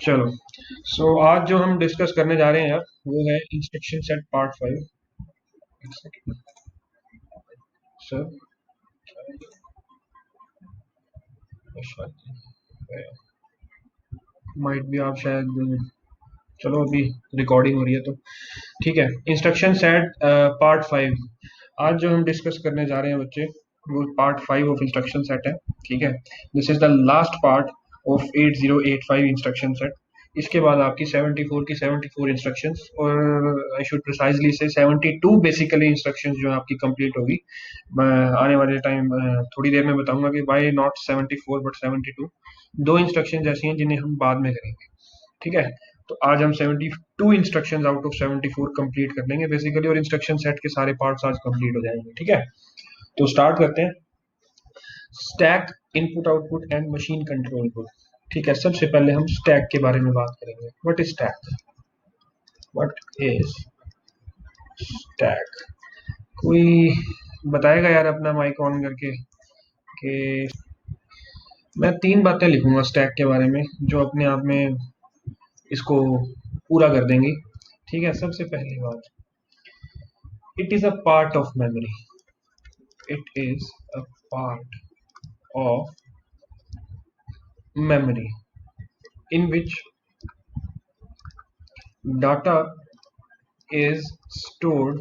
चलो। आज जो हम डिस्कस करने जा रहे हैं यार, वो है instruction set part 5। Sir, might भी आप शायद, चलो अभी रिकॉर्डिंग हो रही है तो ठीक है। Instruction set part 5। आज जो हम डिस्कस करने जा रहे हैं बच्चे, वो पार्ट 5 ऑफ इंस्ट्रक्शन सेट है। ठीक है, this is the last part of 8085 instruction set. इसके बाद आपकी 74 की 74 इंस्ट्रक्शंस, और आई शुड प्रिसाइजली से 72 बेसिकली इंस्ट्रक्शंस जो है आपकी कंप्लीट होगी। मैं आने वाले टाइम थोड़ी देर में बताऊंगा कि वाई नॉट 74 बट 72। दो इंस्ट्रक्शंस ऐसी हैं जिन्हें हम बाद में करेंगे। ठीक है, तो आज हम 72 इंस्ट्रक्शंस आउट ऑफ 74 कंप्लीट कर लेंगे बेसिकली, और इंस्ट्रक्शन सेट के सारे पार्ट्स आज कंप्लीट हो जाएंगे। ठीक है, तो स्टार्ट करते हैं। Stack, input output and machine control को। ठीक है, सबसे पहले हम स्टैक के बारे में बात करेंगे। What is stack? What is stack? कोई बताएगा यार अपना माइक ऑन करके कि मैं तीन बातें लिखूंगा स्टैक के बारे में जो अपने आप में इसको पूरा कर देंगी। ठीक है, सबसे पहली बात, it is a part of memory. It is a part of memory in which data is stored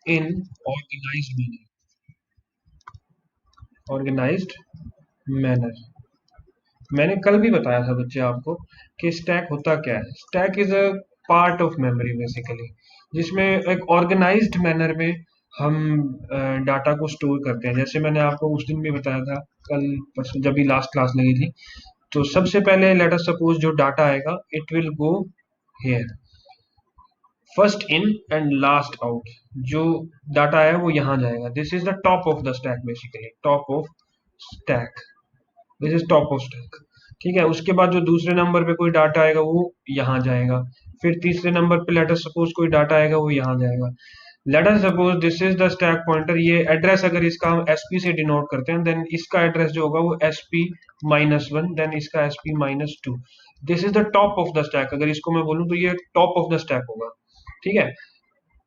in organized manner. Organized manner, मैंने कल भी बताया था बच्चे आपको कि स्टैक होता क्या है। Stack is a part of memory basically, जिसमें एक ऑर्गेनाइज्ड मैनर में हम डाटा को स्टोर करते हैं। जैसे मैंने आपको उस दिन भी बताया था, कल परसों जब भी लास्ट क्लास लगी थी। तो सबसे पहले लेट अस सपोज जो डाटा आएगा it will go here, first in and last out. जो डाटा है वो यहाँ जाएगा। This is the top of the stack basically, top of stack. This is top of stack. ठीक है, उसके बाद जो दूसरे नंबर पे कोई डाटा आएगा वो यहाँ जाएगा। फिर तीसरे नंबर पे लेट अस सपोज कोई डाटा आएगा वो यहाँ जाएगा। Late us suppose this is the stack pointer. ये एड्रेस अगर इसका हम एसपी से डिनोट करते हैं, देन इसका एड्रेस जो होगा वो SP-1, देन इसका SP-2। This is the top of the stack. अगर इसको मैं बोलूँ तो ये टॉप ऑफ द स्टैक होगा। ठीक है,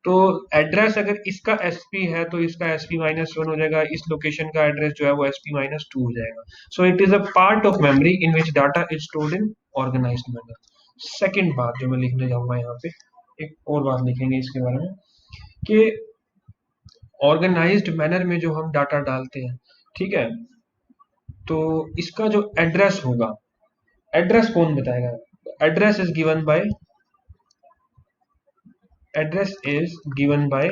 तो एड्रेस अगर इसका एसपी है तो इसका SP-1 हो जाएगा। इस लोकेशन का एड्रेस जो है वो SP-2 हो जाएगा। So it is a part of memory in which data is stored in organized manner. Second बात जो मैं लिखने जाऊंगा यहाँ पे, एक और बात लिखेंगे इसके बारे में कि ऑर्गेनाइज्ड मैनर में जो हम डाटा डालते हैं, ठीक है, तो इसका जो एड्रेस होगा, एड्रेस कौन बताएगा? Address is given by, address is given by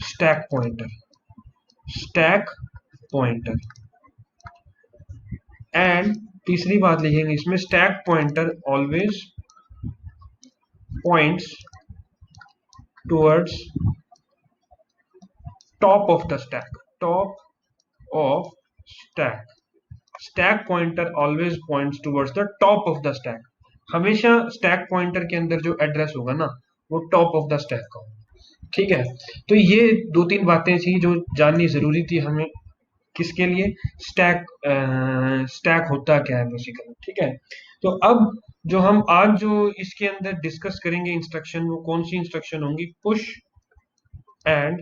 stack pointer. Stack pointer. And तीसरी बात लिखेंगे इसमें, stack pointer always points towards top of the stack. Top of stack. Stack pointer always points towards the top of the stack. हमेशा stack pointer के अंदर जो address होगा ना, वो टॉप ऑफ द स्टैक का होगा। ठीक है, तो ये दो तीन बातें थी जो जाननी जरूरी थी हमें। किसके लिए? स्टैक। स्टैक होता क्या है बेसिकली। ठीक है, तो अब जो हम आज जो इसके अंदर डिस्कस करेंगे इंस्ट्रक्शन, वो कौन सी इंस्ट्रक्शन होंगी? पुश एंड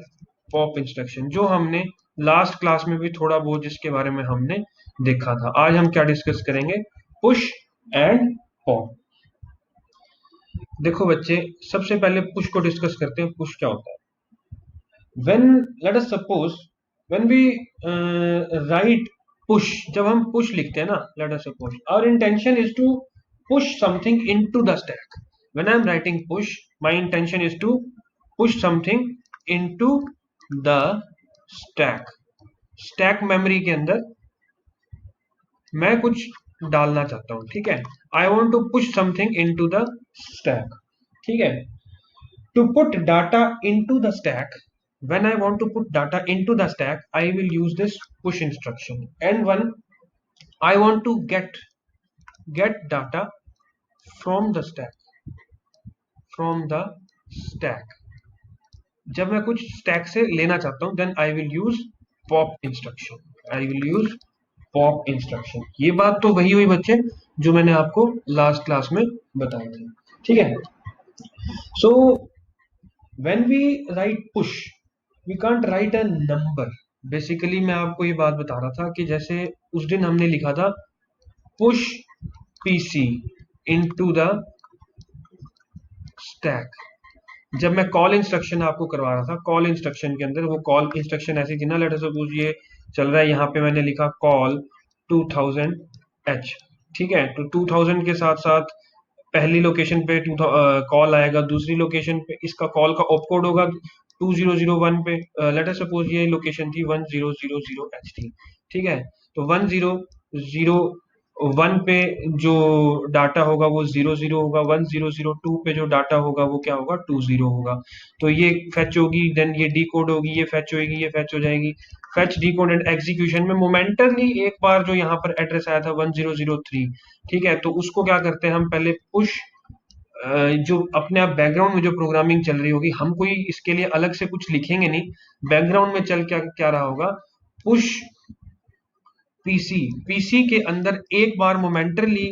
पॉप इंस्ट्रक्शन, जो हमने लास्ट क्लास में भी थोड़ा बहुत जिसके बारे में हमने देखा था। आज हम क्या डिस्कस करेंगे? Push and pop. देखो बच्चे, सबसे पहले पुश को डिस्कस करते हैं। पुश क्या होता है? when let us suppose when we write push, जब हम push लिखते हैं ना, let us suppose our intention is to push something into the stack. When I am writing push, my intention is to push something into the stack. stack memory के अंदर मैं कुछ डालना चाहता हूँ। ठीक है, I want to push something into the stack. ठीक है, to put data into the stack, when I want to put data into the stack, I will use this push instruction. And when I want to get data from the stack, जब मैं कुछ stack से लेना चाहता हूं, then I will use pop instruction. I will use pop instruction. ये बात तो वही हुई बच्चे जो मैंने आपको लास्ट क्लास में बताई थी, ठीक है। So when we write push, we can't write a number. Basically मैं आपको ये बात बता रहा था कि जैसे उस दिन हमने लिखा था push PC into the stack. जब मैं कॉल इंस्ट्रक्शन आपको करवा रहा था, कॉल इंस्ट्रक्शन के अंदर वो कॉल इंस्ट्रक्शन ऐसी थी ना, लेट अस सपोज ये चल रहा है, यहाँ पे मैंने लिखा कॉल 2000h, ठीक है। तो 2000 के साथ साथ पहली लोकेशन पे कॉल आएगा, दूसरी लोकेशन पे इसका कॉल का ऑपकोड होगा 2001 पे। लेट अस सपोज ये लोकेशन थी 1000h थी, ठीक है। तो 1001 पे जो डाटा होगा वो 00 होगा, 1002 पे जो डाटा होगा वो क्या होगा 20 होगा। तो ये फेच होगी, देन ये डी कोड होगी, ये फेच होगी, ये फेच हो जाएगी। Fetch D code and execution में मोमेंटरली एक बार जो यहाँ पर एड्रेस आया था 1003, ठीक है, तो उसको क्या करते हैं हम, पहले पुश जो अपने आप बैकग्राउंड में जो प्रोग्रामिंग चल रही होगी, हम कोई इसके लिए अलग से कुछ लिखेंगे नहीं, बैकग्राउंड में चल क्या क्या रहा होगा, पुश पीसी, पीसी के अंदर एक बार मोमेंटरली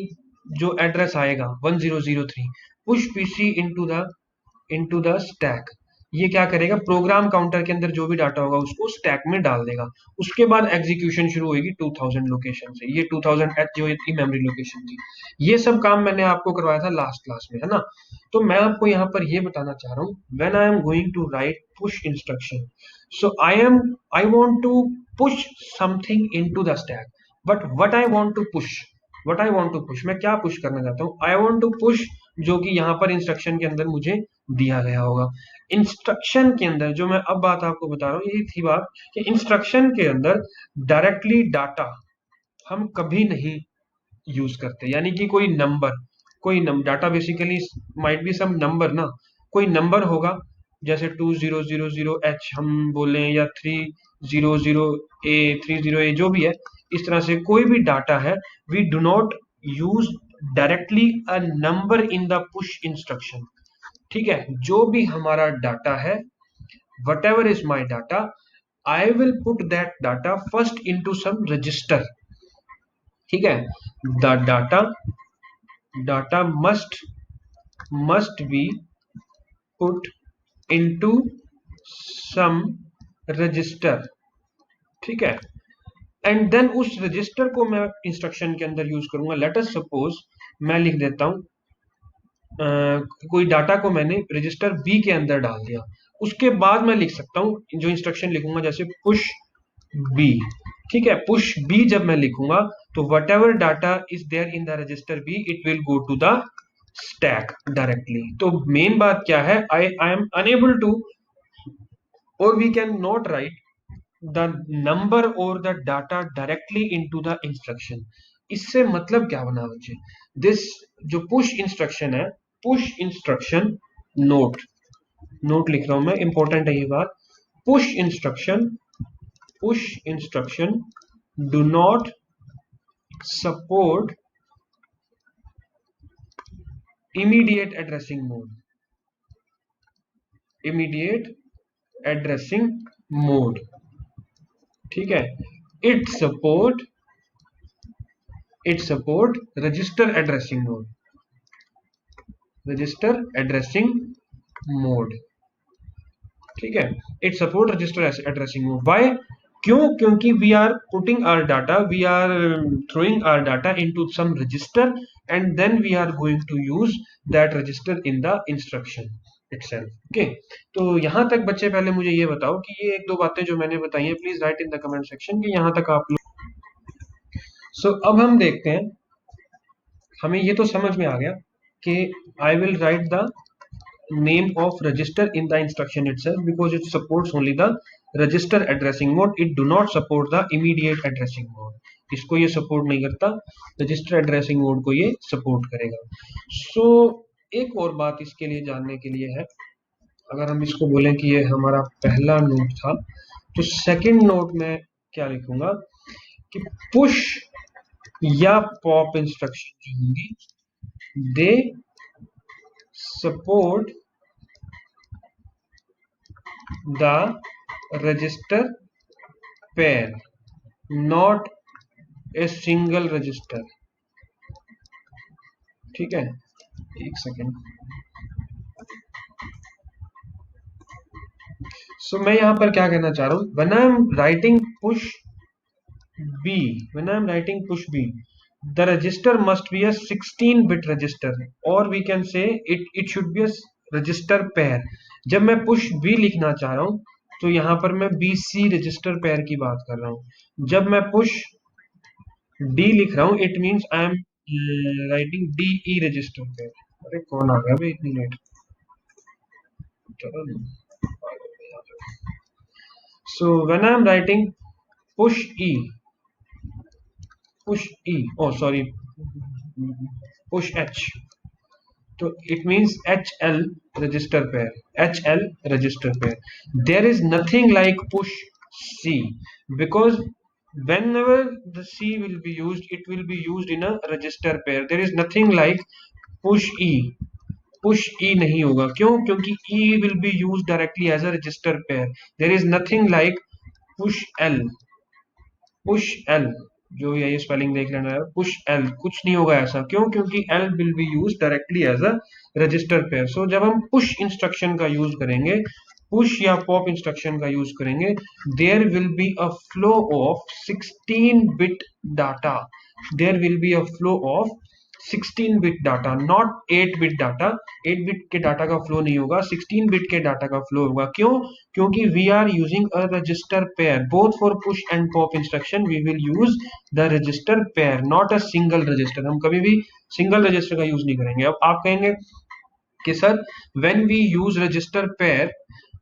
जो एड्रेस आएगा 1003, push PC into the stack, ये क्या करेगा, प्रोग्राम काउंटर के अंदर जो भी डाटा होगा उसको स्टैक में डाल देगा। उसके बाद एग्जीक्यूशन शुरू होगी 2000 लोकेशन से, ये 2000h जो इतनी मेमोरी लोकेशन थी। ये सब काम मैंने आपको करवाया था लास्ट क्लास में, है ना। तो मैं आपको यहाँ पर ये बताना चाह रहा हूँ, when I am going to write push instruction, so I want to push something into the stack, but what I want to push, मैं क्या पुश करना चाहता हूँ, I want to push जो कि यहाँ पर इंस्ट्रक्शन के अंदर मुझे दिया गया होगा। इंस्ट्रक्शन के अंदर जो मैं अब बात आपको बता रहा हूँ, यही थी बात कि इंस्ट्रक्शन के अंदर डायरेक्टली डाटा हम कभी नहीं यूज करते, यानी कि कोई data basically might be some number ना, कोई नंबर होगा, जैसे 2000h हम बोले, या 300a जो भी है, इस तरह से कोई भी डाटा है, we do not use directly a number in the push instruction, ठीक है। जो भी हमारा डाटा है, whatever is my data, I will put that data first into some register, ठीक है। The data must be put into some register, ठीक है। एंड देन उस रजिस्टर को मैं इंस्ट्रक्शन के अंदर यूज करूंगा। लेट अस सपोज मैं लिख देता हूं कोई डाटा को मैंने रजिस्टर बी के अंदर डाल दिया, उसके बाद मैं लिख सकता हूं जो इंस्ट्रक्शन लिखूंगा, जैसे पुश बी, ठीक है। पुश बी जब मैं लिखूंगा तो whatever data is there in the register B, it will go to the stack directly. तो मेन बात क्या है, आई एम अनेबल टू, और we can not write the number और the data directly into the instruction. इससे मतलब क्या बना बच्चे, दिस जो पुश इंस्ट्रक्शन है, पुश इंस्ट्रक्शन नोट लिख रहा हूं मैं, इंपॉर्टेंट है ये बात, push instruction do not support immediate addressing mode, ठीक है। it support register addressing mode, ठीक है। it support register addressing mode, why, क्योंकि we are throwing our data into some register, and then we are going to use that register in the instruction itself, okay। तो यहाँ तक बच्चे पहले मुझे ये बताओ कि ये एक दो बातें जो मैंने बताई हैं, please write in the comment section कि यहाँ तक आप लोग। अब हम देखते हैं, हमें ये तो समझ में आ गया कि I will write the name of register in the instruction itself because it supports only the register addressing mode, it do not support the immediate addressing mode, इसको ये सपोर्ट नहीं करता, रजिस्टर एड्रेसिंग मोड को ये support करेगा। एक और बात इसके लिए जानने के लिए है, अगर हम इसको बोलें कि ये हमारा पहला नोट था, तो सेकंड नोट में क्या लिखूंगा कि पुश या पॉप इंस्ट्रक्शन जो होंगी, दे support the register pair, not a single register. ठीक है, एक सेकेंड। सो मैं यहाँ पर क्या कहना चाह रहा हूँ, when I am writing push B, when I am writing push B, the register must be a 16-bit register, or we can say it should be a register pair. जब मैं push B लिखना चाह रहा हूँ तो यहाँ पर मैं BC register pair की बात कर रहा हूँ। जब मैं push D लिख रहा हूँ it means I am writing DE register pair। अरे कौन आ गया भाई इतनी लेट? चलो so when I am writing push oh sorry, push H, तो it means HL register pair, HL register pair. There is nothing like push C, because whenever the C will be used, it will be used in a register pair. There is nothing like push E. push E नहीं होगा, क्यों? क्योंकि E will be used directly as a register pair. There is nothing like push L. Push L, जो ये spelling देख लेना है, push L कुछ नहीं होगा ऐसा, क्यों? क्योंकि L will be use directly as a register pair. So जब हम पुश इंस्ट्रक्शन का यूज करेंगे, पुश या पॉप इंस्ट्रक्शन का यूज करेंगे, there will be a flow of 16 bit data, there will be a flow of 16 bit data, not 8 bit data. 8 bit के data का फ्लो नहीं होगा, 16 बिट के डाटा का फ्लो होगा। क्यों? क्योंकि we are using a register pair, both for push and pop instruction we will use the register pair, not a single register. हम कभी भी सिंगल रजिस्टर का यूज नहीं करेंगे। अब आप कहेंगे कि sir when we use register pair,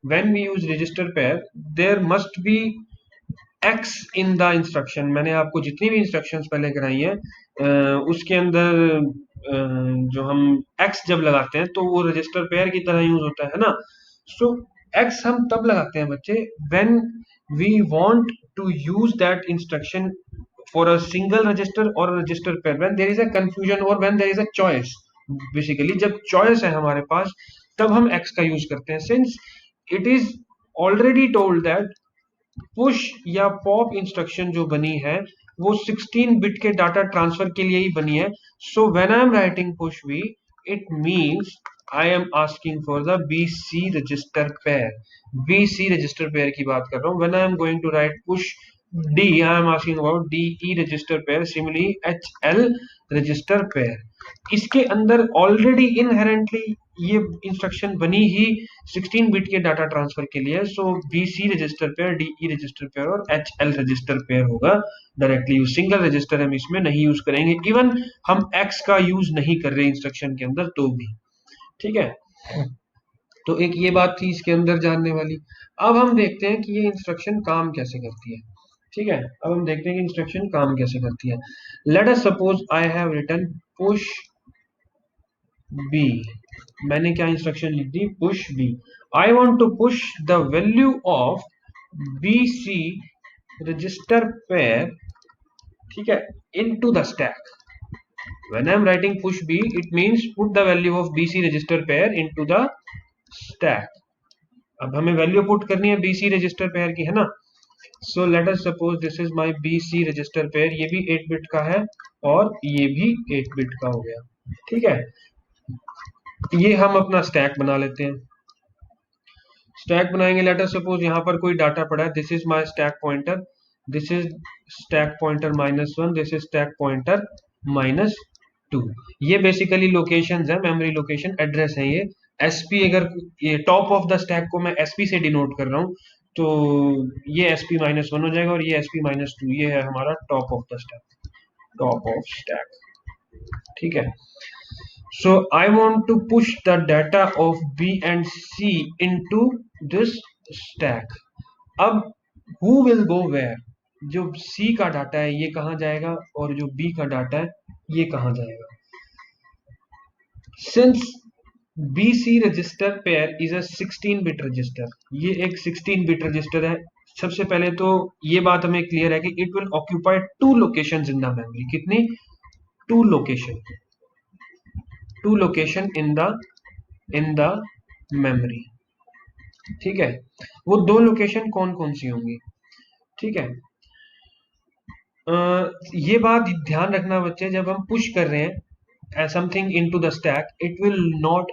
when we use register pair there must be X in the instruction. मैंने आपको जितनी भी इंस्ट्रक्शंस पहले कराई हैं उसके अंदर जो हम एक्स जब लगाते हैं तो वो रजिस्टर पेयर की तरह यूज होता है ना। सो एक्स हम तब लगाते हैं बच्चे when we want to use that instruction for a single register और register pair, when there is a confusion और when there is a choice. Basically जब चॉइस है हमारे पास तब हम एक्स का यूज करते हैं, since it is already told that push या पॉप इंस्ट्रक्शन जो बनी है वो 16 बिट के डाटा ट्रांसफर के लिए ही बनी है। So when I am writing push B, it means I am asking for the BC register pair, BC register pair की बात कर रहा हूं। When I am going to write push D, I am asking about DE register pair, similarly HL register pair. इसके अंदर already inherently ये instruction बनी ही 16 बिट के डाटा ट्रांसफर के लिए। So BC register pair, DE register pair और HL register pair होगा डायरेक्टली यूज। सिंगल रजिस्टर हम इसमें नहीं यूज करेंगे, इवन हम एक्स का यूज नहीं कर रहे इंस्ट्रक्शन के अंदर तो भी। ठीक है, तो एक ये बात थी इसके अंदर जानने वाली। अब हम देखते हैं कि ये इंस्ट्रक्शन काम कैसे करती है। ठीक है, अब हम देखते हैं कि इंस्ट्रक्शन काम कैसे करती है। Let us suppose I have written push B, मैंने क्या इंस्ट्रक्शन लिख दी? Push B. I want to push the value of BC register pair, ठीक है, into the stack. When I am writing push B it means put the value of BC register pair into the stack. अब हमें value put करनी है BC register pair की, है ना। So let us suppose this is my BC register pair, ये भी 8 bit का है और ये भी 8 बिट का हो गया। ठीक है, ये हम अपना स्टैक बना लेते हैं। स्टैक बनाएंगे, लेट अस सपोज यहाँ पर कोई डाटा पड़ा है, this is my stack pointer, this is stack pointer -1, this is stack pointer -2। ये बेसिकली लोकेशंस है, मेमोरी लोकेशन एड्रेस है ये। एसपी, अगर ये टॉप ऑफ द स्टैक को मैं एसपी से डिनोट कर रहा हूँ तो ये एसपी -1 हो जाएगा और ये एसपी -2, ये है हमारा top of the stack, top of stack. ठीक है, so I want to push the data of B and C into this stack. अब who will go where? जो C का डाटा है ये कहाँ जाएगा और जो B का डाटा है ये कहाँ जाएगा? Since BC register pair is a 16 bit register, ये एक 16 बिट रजिस्टर है। सबसे पहले तो ये बात हमें क्लियर है कि it will occupy 2 locations in the memory. कितनी? 2 location, 2 location in the memory. ठीक है, वो 2 लोकेशन कौन कौन सी होंगी? ठीक है, ये बात ध्यान रखना बच्चे, जब हम पुश कर रहे हैं something into the stack, it will not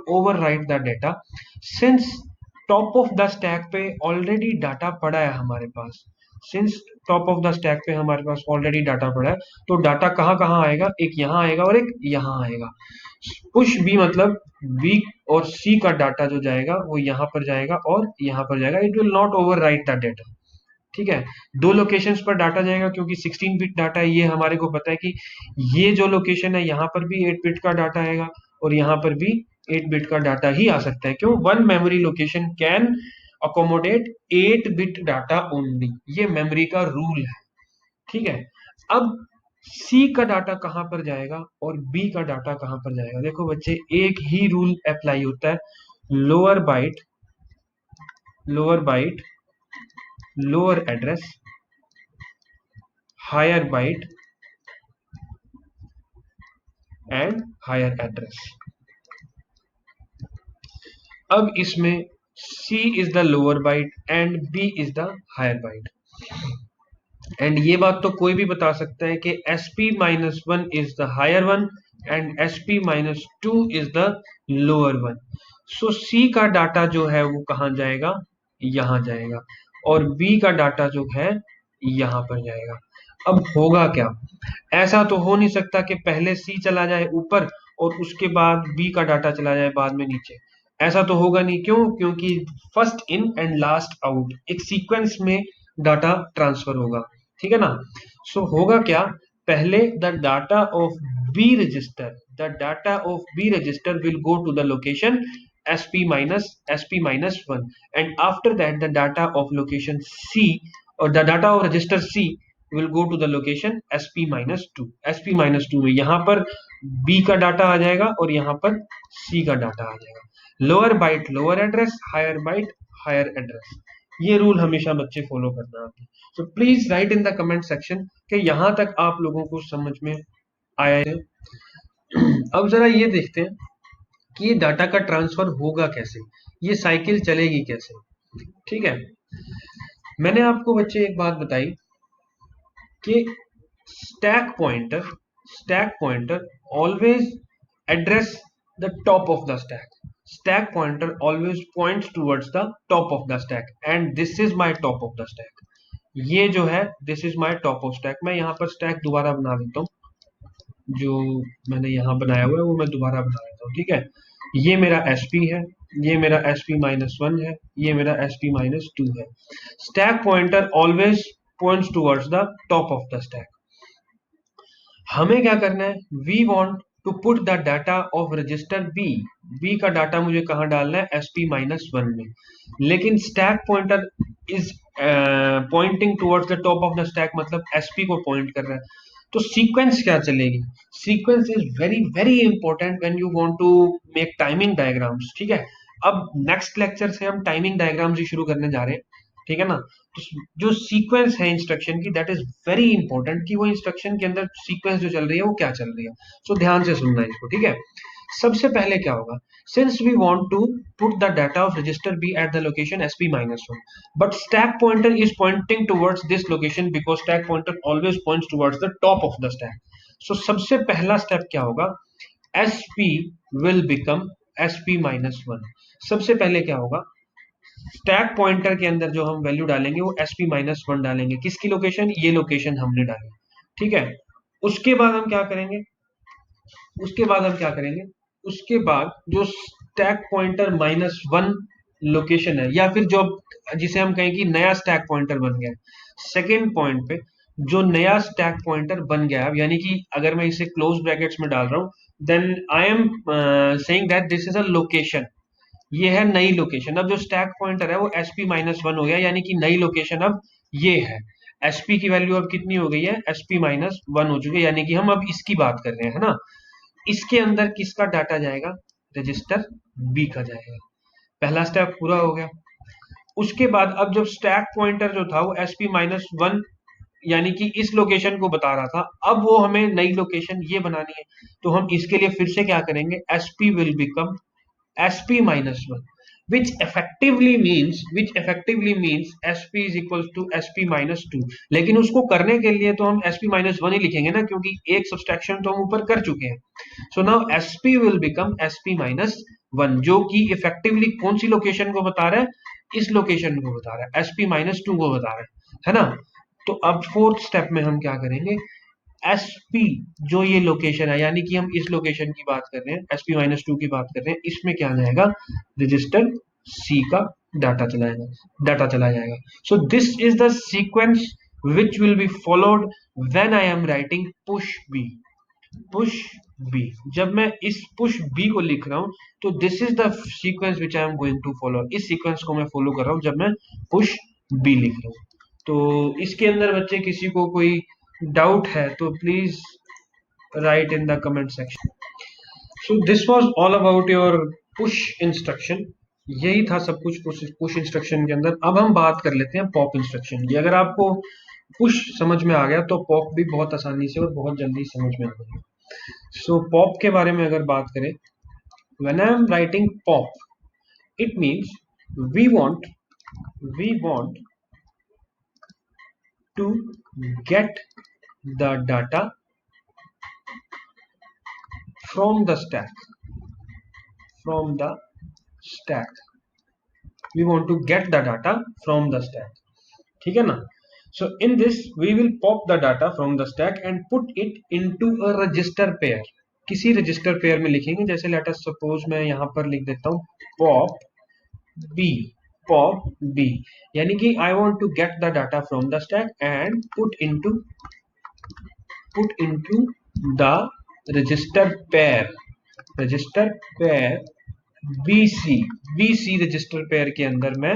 overwrite the data, since top of the stack पे ऑलरेडी डाटा पड़ा है हमारे पास। Since top of the stack पे हमारे पास ऑलरेडी डाटा पड़ा है, तो डाटा कहाँ कहाँ आएगा, एक यहाँ आएगा और एक यहाँ आएगा। पुश बी मतलब बी और सी का डाटा जो जाएगा वो यहाँ पर जाएगा और यहाँ पर जाएगा। It will not overwrite the data. ठीक है, दो लोकेशंस पर डाटा जाएगा क्योंकि 16 बिट डाटा है, ये हमारे को पता है कि ये जो लोकेशन है यहाँ पर भी 8 बिट का डाटा आएगा और यहाँ पर भी 8 बिट का डाटा ही आ सकता है। क्यों? One memory location can accommodate 8 bit data only, ये मेमोरी का रूल है। ठीक है, अब सी का डाटा कहां पर जाएगा और बी का डाटा कहां पर जाएगा? देखो बच्चे, एक ही रूल अप्लाई होता है, lower byte lower address higher byte and higher address. अब इसमें C is the lower byte and B is the higher byte. And ये बात तो कोई भी बता सकता है कि SP-1 is the higher one and SP-2 is the lower one. So C का डाटा जो है वो कहाँ जाएगा? यहाँ जाएगा, और B का डाटा जो है यहाँ पर जाएगा। अब होगा क्या? ऐसा तो हो नहीं सकता कि पहले C चला जाए ऊपर और उसके बाद B का डाटा चला जाए बाद में नीचे। ऐसा तो होगा नहीं। क्यों? क्योंकि first in and last out, एक सीक्वेंस में डाटा ट्रांसफर होगा। ठीक है ना? सो होगा क्या? पहले the data of B register will go to the location SP-1, and after that the data of location C or the data of register C will go to the location SP-2 में यहाँ पर B का data आ जाएगा और यहाँ पर C का डाटा आ जाएगा। Lower byte lower address, higher byte higher address, ये रूल हमेशा बच्चे फॉलो करना आपने। So please write in the comment section कि यहाँ तक आप लोगों को समझ में आया है। अब जरा ये देखते हैं कि ये डाटा का ट्रांसफर होगा कैसे, ये साइकिल चलेगी कैसे। ठीक है, मैंने आपको बच्चे एक बात बताई कि stack pointer always address the top of the stack pointer always points towards the top of the stack, and this is my top of the stack. ये जो है this is my top of stack. मैं यहाँ पर stack दोबारा बना देता हूँ, जो मैंने यहाँ बनाया हुआ है वो मैं दोबारा बना देता हूँ। ठीक है, ये मेरा SP है, ये मेरा SP-1 है, ये मेरा SP-2 है। Stack pointer always points towards the top of the stack. हमें क्या करना है? We want to put the data of register B का डाटा मुझे कहाँ डालना है? SP-1 में। लेकिन stack pointer is pointing towards the top of the stack, मतलब SP को पॉइंट कर रहा है। तो सीक्वेंस क्या चलेगी? Sequence is very very important when you want to make timing diagrams. ठीक है, अब नेक्स्ट लेक्चर से हम टाइमिंग डायग्राम्स ही शुरू करने जा रहे हैं। ठीक है ना? तो जो सीक्वेंस है इंस्ट्रक्शन की, दैट इज वेरी इंपॉर्टेंट कि वो इंस्ट्रक्शन के अंदर सीक्वेंस जो चल रही है वो क्या चल रही है। सो ध्यान से सुनना इसको। ठीक है, सबसे पहले क्या होगा? Since we want to put the data of register B at the location SP-1, but stack pointer is pointing towards this location because stack pointer always points towards the top of the stack. So सबसे पहला step क्या होगा? SP will become SP-1। सबसे पहले क्या होगा? Stack pointer के अंदर जो हम वैल्यू डालेंगे वो SP-1 डालेंगे। किसकी लोकेशन? ये लोकेशन हमने डाली। ठीक है, उसके बाद हम क्या करेंगे? उसके बाद जो स्टैक पॉइंटर -1 लोकेशन है, या फिर जो जिसे हम कहें कि नया स्टैक पॉइंटर बन गया, सेकेंड पॉइंट पे जो नया स्टैक पॉइंटर बन गया, अब यानी कि अगर मैं इसे क्लोज ब्रैकेट्स में डाल रहा हूं, then I am saying that this is a location, ये है नई लोकेशन। अब जो स्टैक पॉइंटर है वो SP-1 हो गया, यानी कि नई लोकेशन अब ये है। SP की वैल्यू अब कितनी हो गई है? SP-1 हो चुकी है, यानी कि हम अब इसकी बात कर रहे हैं, है ना? इसके अंदर किसका डाटा जाएगा? रजिस्टर B का जाएगा। पहला स्टेप पूरा हो गया। उसके बाद अब जब स्टैक पॉइंटर जो था वो SP-1 यानी कि इस लोकेशन को बता रहा था, अब वो हमें नई लोकेशन ये बनानी है, तो हम इसके लिए फिर से क्या करेंगे? SP will become SP-1। which effectively means sp is equals to sp minus 2। लेकिन उसको करने के लिए तो हम sp minus 1 ही लिखेंगे ना, क्योंकि एक सब्सट्रैक्शन तो हम ऊपर कर चुके हैं। So now sp will become sp minus 1, जो कि इफेक्टिवली कौन सी लोकेशन को बता रहा है, इस लोकेशन को बता रहा है, sp minus 2 को बता रहा है ना। तो अब फोर्थ स्टेप में हम क्या करेंगे, sp जो ये लोकेशन है, यानी कि हम इस लोकेशन की बात कर रहे हैं, sp माइनस 2 की बात कर रहे हैं, इसमें क्या आ जाएगा, रजिस्टर c का डाटा चला जाएगा। सो this is the sequence which will be followed when I am writing push b। जब मैं इस push b को लिख रहा हूं तो this is the sequence which I am going to follow, इस सीक्वेंस को मैं फॉलो कर रहा हूं जब मैं push b लिख रहा हूं। तो इसके अंदर बच्चे किसी को कोई डाउट है तो please write in the comment section. So this was all about your push instruction, यही था सब कुछ पुश इंस्ट्रक्शन के अंदर। अब हम बात कर लेते हैं पॉप इंस्ट्रक्शन की। अगर आपको पुश समझ में आ गया तो पॉप भी बहुत आसानी से और बहुत जल्दी समझ में आ गया। सो पॉप के बारे में अगर बात करें, when I am writing pop it means we want to get the data from the stack we want to get the data from the stack, ठीक है ना। so in this we will pop the data from the stack and put it into a register pair, किसी register pair में लिखेंगे। जैसे late us suppose मैं यहां पर लिख देता हूं पॉप बी, यानी कि I want to get the data from the stack and put into the register pair BC register pair के अंदर मैं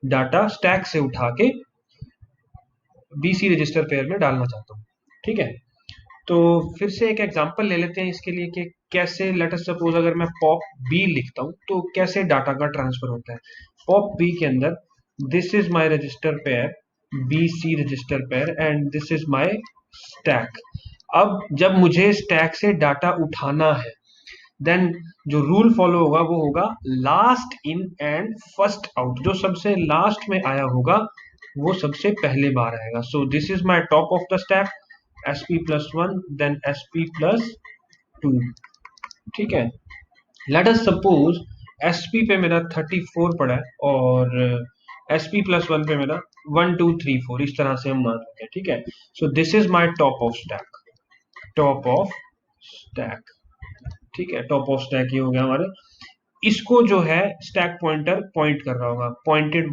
डाटा स्टैक से उठा के BC रजिस्टर पेयर में डालना चाहता हूँ, ठीक है। तो फिर से एक एग्जांपल ले लेते हैं इसके लिए कि कैसे, लेट अस सपोज अगर मैं पॉप बी लिखता हूँ तो कैसे डाटा का ट्रांसफर होता है। पॉप बी के अंदर this is my register pair BC register pair and this is my stack. अब जब मुझे स्टैक से डाटा उठाना है देन जो रूल फॉलो होगा वो होगा last in and first out. जो सबसे लास्ट में आया होगा वो सबसे पहले बार आएगा। So this is my top of the stack sp+1 then sp+2, ठीक है। लेट अस सपोज sp पे मेरा 34 पड़ा है और sp+1 पे मेरा 1 2 3 4, इस तरह से हम मान लेते हैं, ठीक है। सो this is my top of stack, ठीक है। टॉप ऑफ स्टैक ये हो गया हमारे। इसको जो है स्टैक पॉइंटर पॉइंट कर रहा होगा, पॉइंटेड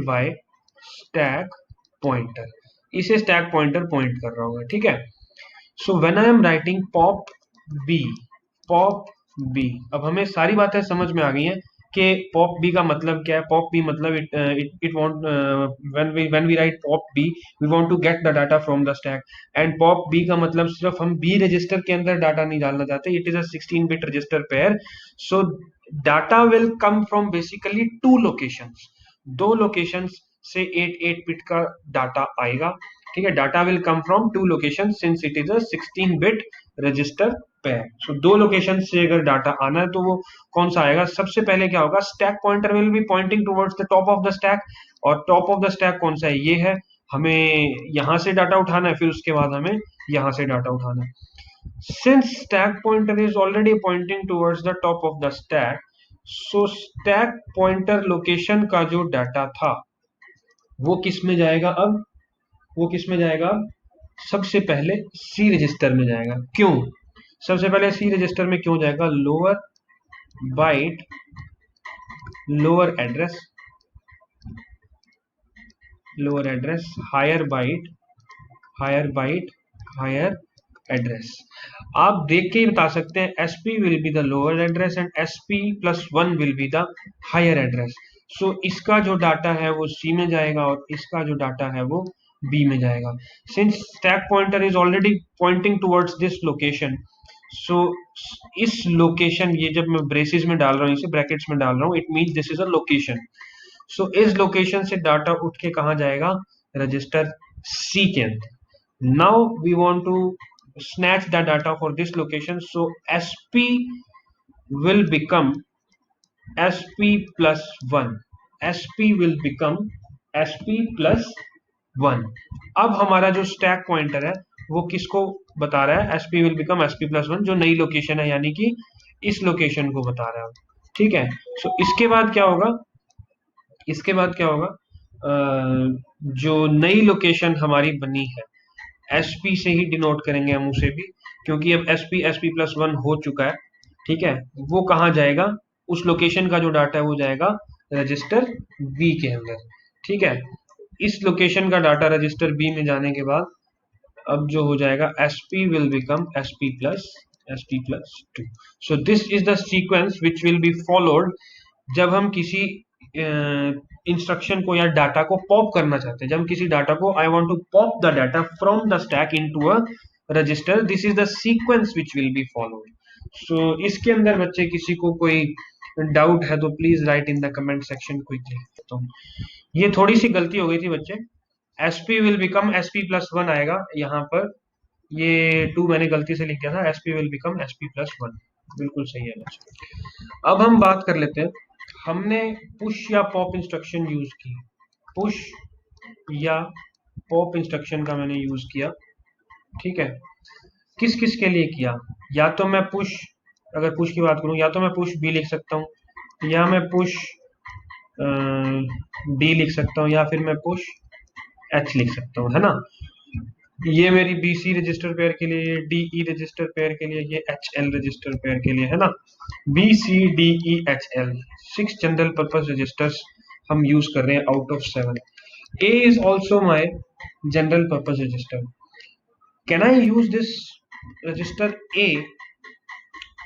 बाय स्टैक पॉइंटर, इसे स्टैक पॉइंटर पॉइंट कर रहा होगा, ठीक है। So when I am writing pop B, अब हमें सारी बातें समझ में आ गई हैं कि पॉप बी का मतलब क्या है। पॉप बी मतलब it want when we write pop B we want to get the data from the stack, and pop B का मतलब सिर्फ हम बी रजिस्टर के अंदर डाटा नहीं डालना चाहते, it is a 16 bit register pair. So data will come from basically two locations, दो लोकेशंस से 8 बिट का डाटा आएगा, ठीक है। Data will come from two location since it is a 16 bit register pair. So दो location से अगर data आना है तो वो कौन सा आएगा, सबसे पहले क्या होगा, stack pointer will be Poynting towards the top of the stack, और टॉप ऑफ द स्टैक कौन सा है, ये है। हमें यहां से डाटा उठाना है, फिर उसके बाद हमें यहां से डाटा उठाना है। Since stack pointer is already pointing towards the top of the stack, so stack pointer location का जो डाटा था वो किस में जाएगा, अब वो किस में जाएगा, सबसे पहले सी रजिस्टर में जाएगा। क्यों सबसे पहले सी रजिस्टर में क्यों जाएगा, lower byte lower address higher byte higher address. आप देख के ही बता सकते हैं SP will be the lower address and SP+1 will be the higher address. So इसका जो डाटा है वो C में जाएगा और इसका जो डाटा है वो B में जाएगा। Since stack pointer is already pointing towards this location, so इस लोकेशन, ये जब मैं ब्रेसेस में डाल रहा हूँ, इसे ब्रैकेट्स में डाल रहा हूँ, it means this is a location. So इस लोकेशन से डाटा उठ के कहाँ जाएगा, रजिस्टर C के अंदर। Now we want to snatch the data for this location, so SP will become SP plus 1, SP will become SP plus 1। अब हमारा जो स्टैक पॉइंटर है वो किसको बता रहा है? SP will become SP plus 1, जो नई लोकेशन है, यानी कि इस लोकेशन को बता रहा है। ठीक है, सो इसके बाद क्या होगा? इसके बाद क्या होगा? जो नई लोकेशन हमारी बनी है, एसपी से ही डिनोट करेंगे हम उसे भी, क्योंकि अब एसपी एसपी प्लस 1 हो चुका है। ठीक है, वो कहाँ जाएगा? उस लोकेशन का जो डाटा है वो जाएगा रजिस्टर बी के अंदर। ठीक है, इस लोकेशन का डाटा रजिस्टर बी में जाने के बाद अब जो हो जाएगा, SP will become SP plus 2। So this is the sequence which will be followed जब हम किसी इंस्ट्रक्शन को या डाटा को पॉप करना चाहते हैं। जब हम किसी डाटा को, I want to pop the data from the stack into a register, this is the sequence which will be followed. So इसके अंदर बच्चे किसी को कोई डाउट है तो please write in the comment section quickly. तो ये थोड़ी सी गलती हो गई थी बच्चे, SP will become SP plus 1 आएगा यहाँ पर, ये 2 मैंने गलती से लिख दिया था, SP will become SP plus 1, बिल्कुल सही है बच्चे। अब हम बात कर लेते हैं, हमने पुश या पॉप इंस्ट्रक्शन यूज की, पुश या पॉप इंस्ट्रक्शन का मैंने यूज किया। ठीक है, किस किस के लिए किया? या तो मैं पुश, अगर पुश की बात करूं, या तो मैं पुश बी लिख सकता हूं, या मैं पुश डी लिख सकता हूं, या फिर मैं पुश एच लिख सकता हूं, है ना। ये मेरी बी सी रजिस्टर पेयर के लिए, ये डी ई रजिस्टर पेयर के लिए, ये एच एल रजिस्टर पेयर के लिए, है ना। B C D E H L, 6 general purpose registers हम यूज कर रहे हैं out of 7। A is also my general purpose register. Can I use this register A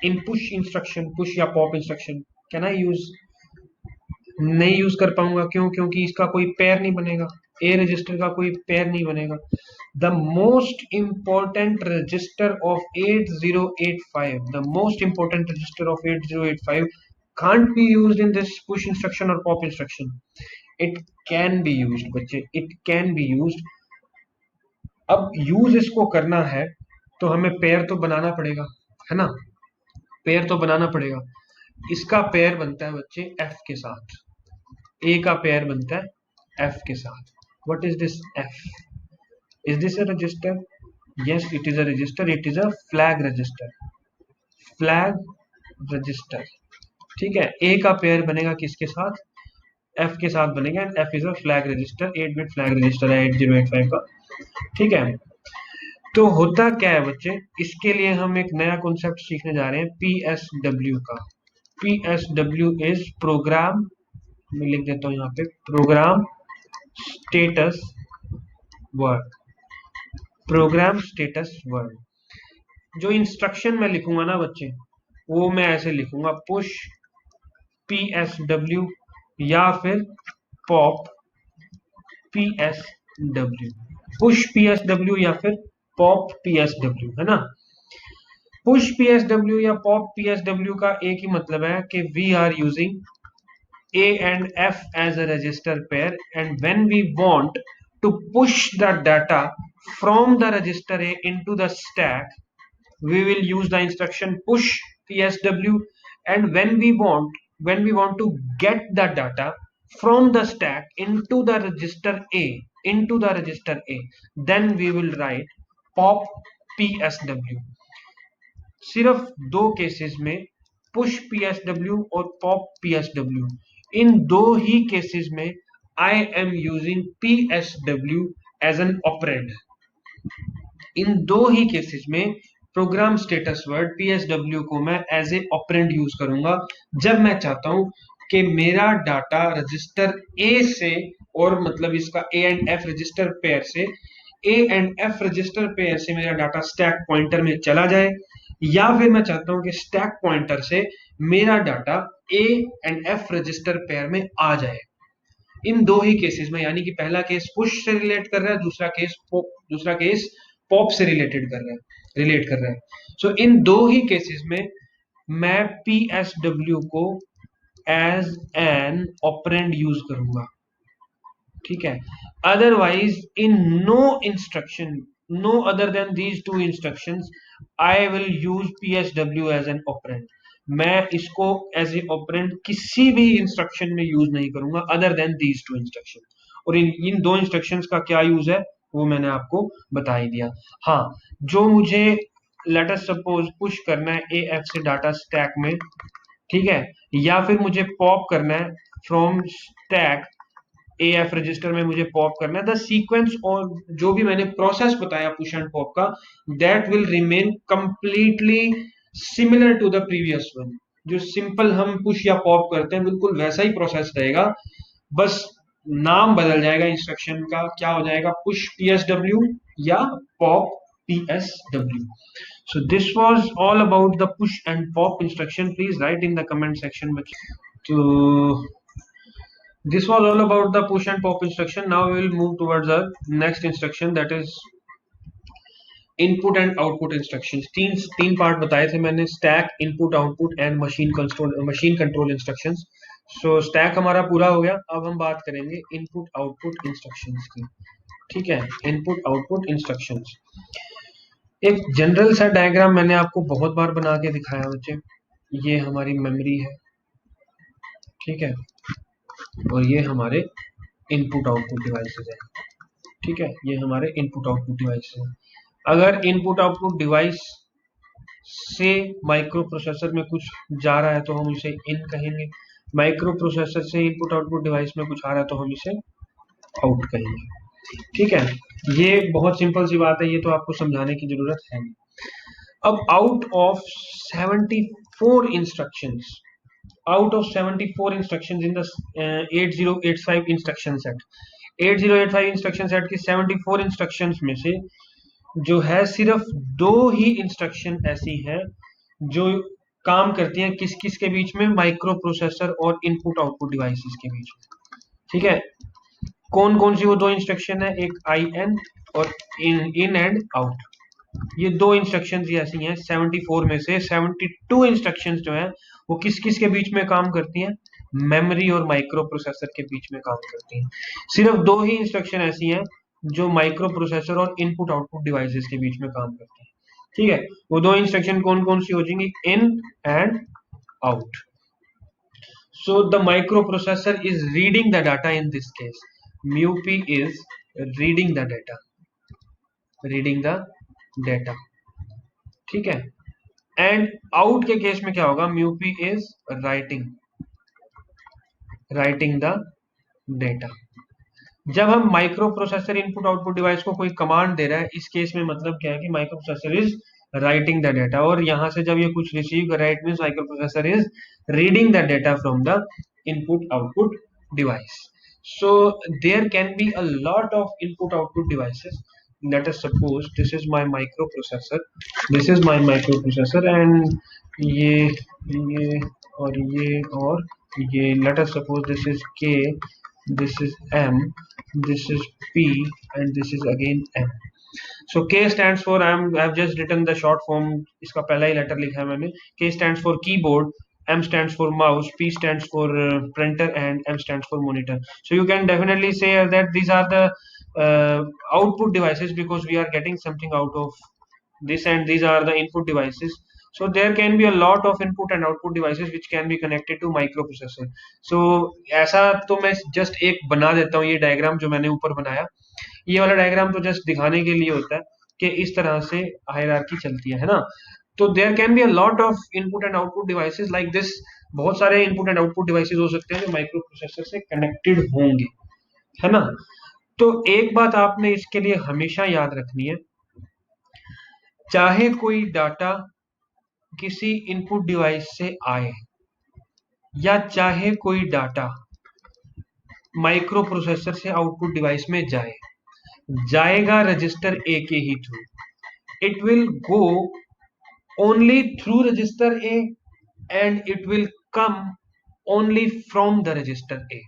in push instruction, push या pop instruction? Can I use? नहीं use कर पाऊंगा, क्यों? क्योंकि इसका कोई पेयर नहीं बनेगा, ए रजिस्टर का कोई पेयर नहीं बनेगा। The most important register of 8085, the most important register of 8085 can't be used in this push instruction or pop instruction. It can be used बच्चे, it can be used। अब use इसको करना है तो हमें पेयर तो बनाना पड़ेगा, है ना, पेयर तो बनाना पड़ेगा। इसका पेयर बनता है बच्चे एफ के साथ, ए का पेयर बनता है एफ के साथ। What is this F? Is this a resistor? Yes, it is a resistor, it is a flag register, flag register. ठीक है, ए का पेयर बनेगा किसके साथ? एफ के साथ बनेगा, and F is a flag register, 8 bit flag register है 8085 का। ठीक है, तो होता क्या है बच्चे, इसके लिए हम एक नया कॉन्सेप्ट सीखने जा रहे हैं, PSW का। PSW इज प्रोग्राम, मैं लिख देता हूं यहाँ पे, programme status word, programme status word. जो इंस्ट्रक्शन मैं लिखूंगा ना बच्चे, वो मैं ऐसे लिखूंगा, पुश PSW या फिर पॉप PSW, पुश PSW या फिर पॉप PSW, है ना। पुश PSW या पॉप PSW का एक ही मतलब है कि we are using A and F as a register pair, and when we want to push the data from the register A into the stack, we will use the instruction push PSW, and when we want to get the data from the stack into the register A, then we will write pop PSW। सिर्फ दो cases में, push PSW और pop PSW, इन दो ही cases में I am using PSW as an operand. इन दो ही केसेस में प्रोग्राम स्टेटस वर्ड PSW को मैं एज ए ऑपरेंड यूज करूंगा, जब मैं चाहता हूं कि मेरा डाटा रजिस्टर ए से, और मतलब इसका A and F register pair से, A and F register pair से मेरा डाटा स्टैक पॉइंटर में चला जाए, या फिर मैं चाहता हूं कि स्टैक पॉइंटर से मेरा data A and F register pair में आ जाए। इन दो ही केसेस में, यानी कि पहला केस पुश से रिलेट कर रहा है, दूसरा केस पॉप से रिलेट कर रहा है। सो इन दो ही केसेस में मैं PSW को एज एन ऑपरेंड यूज करूंगा। ठीक है, otherwise in no instruction, no other than these two instructions, I will use PSW as an operand। मैं इसको एज ए ऑपरेंड किसी भी इंस्ट्रक्शन में यूज नहीं करूंगा other than these two instruction. और इन दो इंस्ट्रक्शंस का क्या यूज है वो मैंने आपको बता ही दिया। हाँ, जो मुझे लेट अस सपोज पुश करना है ए एफ से डाटा स्टैक में, ठीक है, या फिर मुझे पॉप करना है from stack A F register में, मुझे पॉप करना है द सीक्वेंस, और जो भी मैंने प्रोसेस बताया पुश एंड पॉप का, that will remain completely similar to the previous one. जो सिंपल हम पुश या पॉप करते हैं बिल्कुल वैसा ही प्रोसेस रहेगा, बस नाम बदल जाएगा इंस्ट्रक्शन का, क्या हो जाएगा, पुश पीएसडब्ल्यू या pop PSW. So this was all about the push and pop instruction. Please write in the comment section. So this was all about the push and pop instruction. Now we will move towards the next instruction, that is input and output instructions. तीन तीन part बताए थे मैंने, stack, input output and machine control instructions. So stack हमारा पूरा हो गया, अब हम बात करेंगे इनपुट आउटपुट इंस्ट्रक्शंस की। ठीक है, इनपुट आउटपुट इंस्ट्रक्शंस। एक जनरल सा डायग्राम मैंने आपको बहुत बार बना के दिखाया बच्चे। ये हमारी मेमोरी है, ठीक है, और ये हमारे इनपुट आउटपुट डिवाइसेस है। ठीक है, ये हमारे इनपुट आउटपुट डिवाइसेस है। अगर इनपुट आउटपुट डिवाइस से माइक्रो प्रोसेसर में कुछ जा रहा है तो हम इसे इन कहेंगे, माइक्रो प्रोसेसर से इनपुट आउटपुट डिवाइस में कुछ आ रहा है तो हम इसे आउट कहेंगे। ठीक है, ये बहुत सिंपल सी बात है, ये तो आपको समझाने की जरूरत है नहीं। अब out of 74 instructions, out of 74 instructions in the 8085 instruction set, 8085 instruction set की 74 इंस्ट्रक्शंस में से जो है सिर्फ दो ही इंस्ट्रक्शन ऐसी हैं जो काम करती हैं किस किस के बीच में, माइक्रो प्रोसेसर और इनपुट आउटपुट डिवाइसेस के बीच में। ठीक है, कौन कौन सी वो दो इंस्ट्रक्शन है, एक आई एन और इन एंड आउट। ये दो इंस्ट्रक्शंस ही ऐसी हैं 74 में से 72 इंस्ट्रक्शंस जो हैं वो किस किस के बीच में काम करती हैं, मेमोरी और माइक्रो प्रोसेसर के बीच में काम करती हैं। सिर्फ दो ही इंस्ट्रक्शन ऐसी हैं जो माइक्रो प्रोसेसर और इनपुट आउटपुट डिवाइसेस के बीच में काम करती हैं। ठीक है, वो दो इंस्ट्रक्शन कौन कौन सी हो जाएंगी, in and out. So the microprocessor is reading the data, in this case mu P is reading the data, reading the data. ठीक है, एंड आउट के केस में क्या होगा, mu P is writing the data. जब हम microprocessor input output device को कोई कमांड दे रहा है, इस केस में मतलब क्या है कि micro processor is writing the data, और यहां से जब ये कुछ रिसीव कर रहा है it means micro processor is reading the data from the input output device. So there can be a lot of input output devices. Let us suppose this is my microprocessor, and ये और ये let us suppose this is K, this is M, this is P, and this is again M. So K stands for, I have just written the short form, इसका पहला ही letter लिखा है मैंने। K stands for keyboard, M stands for mouse, P stands for printer, and M stands for monitor. So you can definitely say that these are the output devices because we are getting something out of this, and these are the input devices. So there can be a lot of input and output devices which can be connected to microprocessor. So ऐसा तो मैं just एक बना देता हूँ, ये diagram जो मैंने ऊपर बनाया, ये वाला डायग्राम तो जस्ट दिखाने के लिए होता है कि इस तरह से हायरार्की चलती है ना। तो there can be a lot of input and output devices like this, बहुत सारे इनपुट एंड आउटपुट डिवाइसेस हो सकते हैं जो माइक्रो प्रोसेसर से कनेक्टेड होंगे, है ना। तो एक बात आपने इसके लिए हमेशा याद रखनी है, चाहे कोई डाटा किसी इनपुट डिवाइस से आए या चाहे कोई डाटा माइक्रो प्रोसेसर से आउटपुट डिवाइस में जाए, जाएगा रजिस्टर ए के ही थ्रू। It will go only through register A and it will come only from the register A.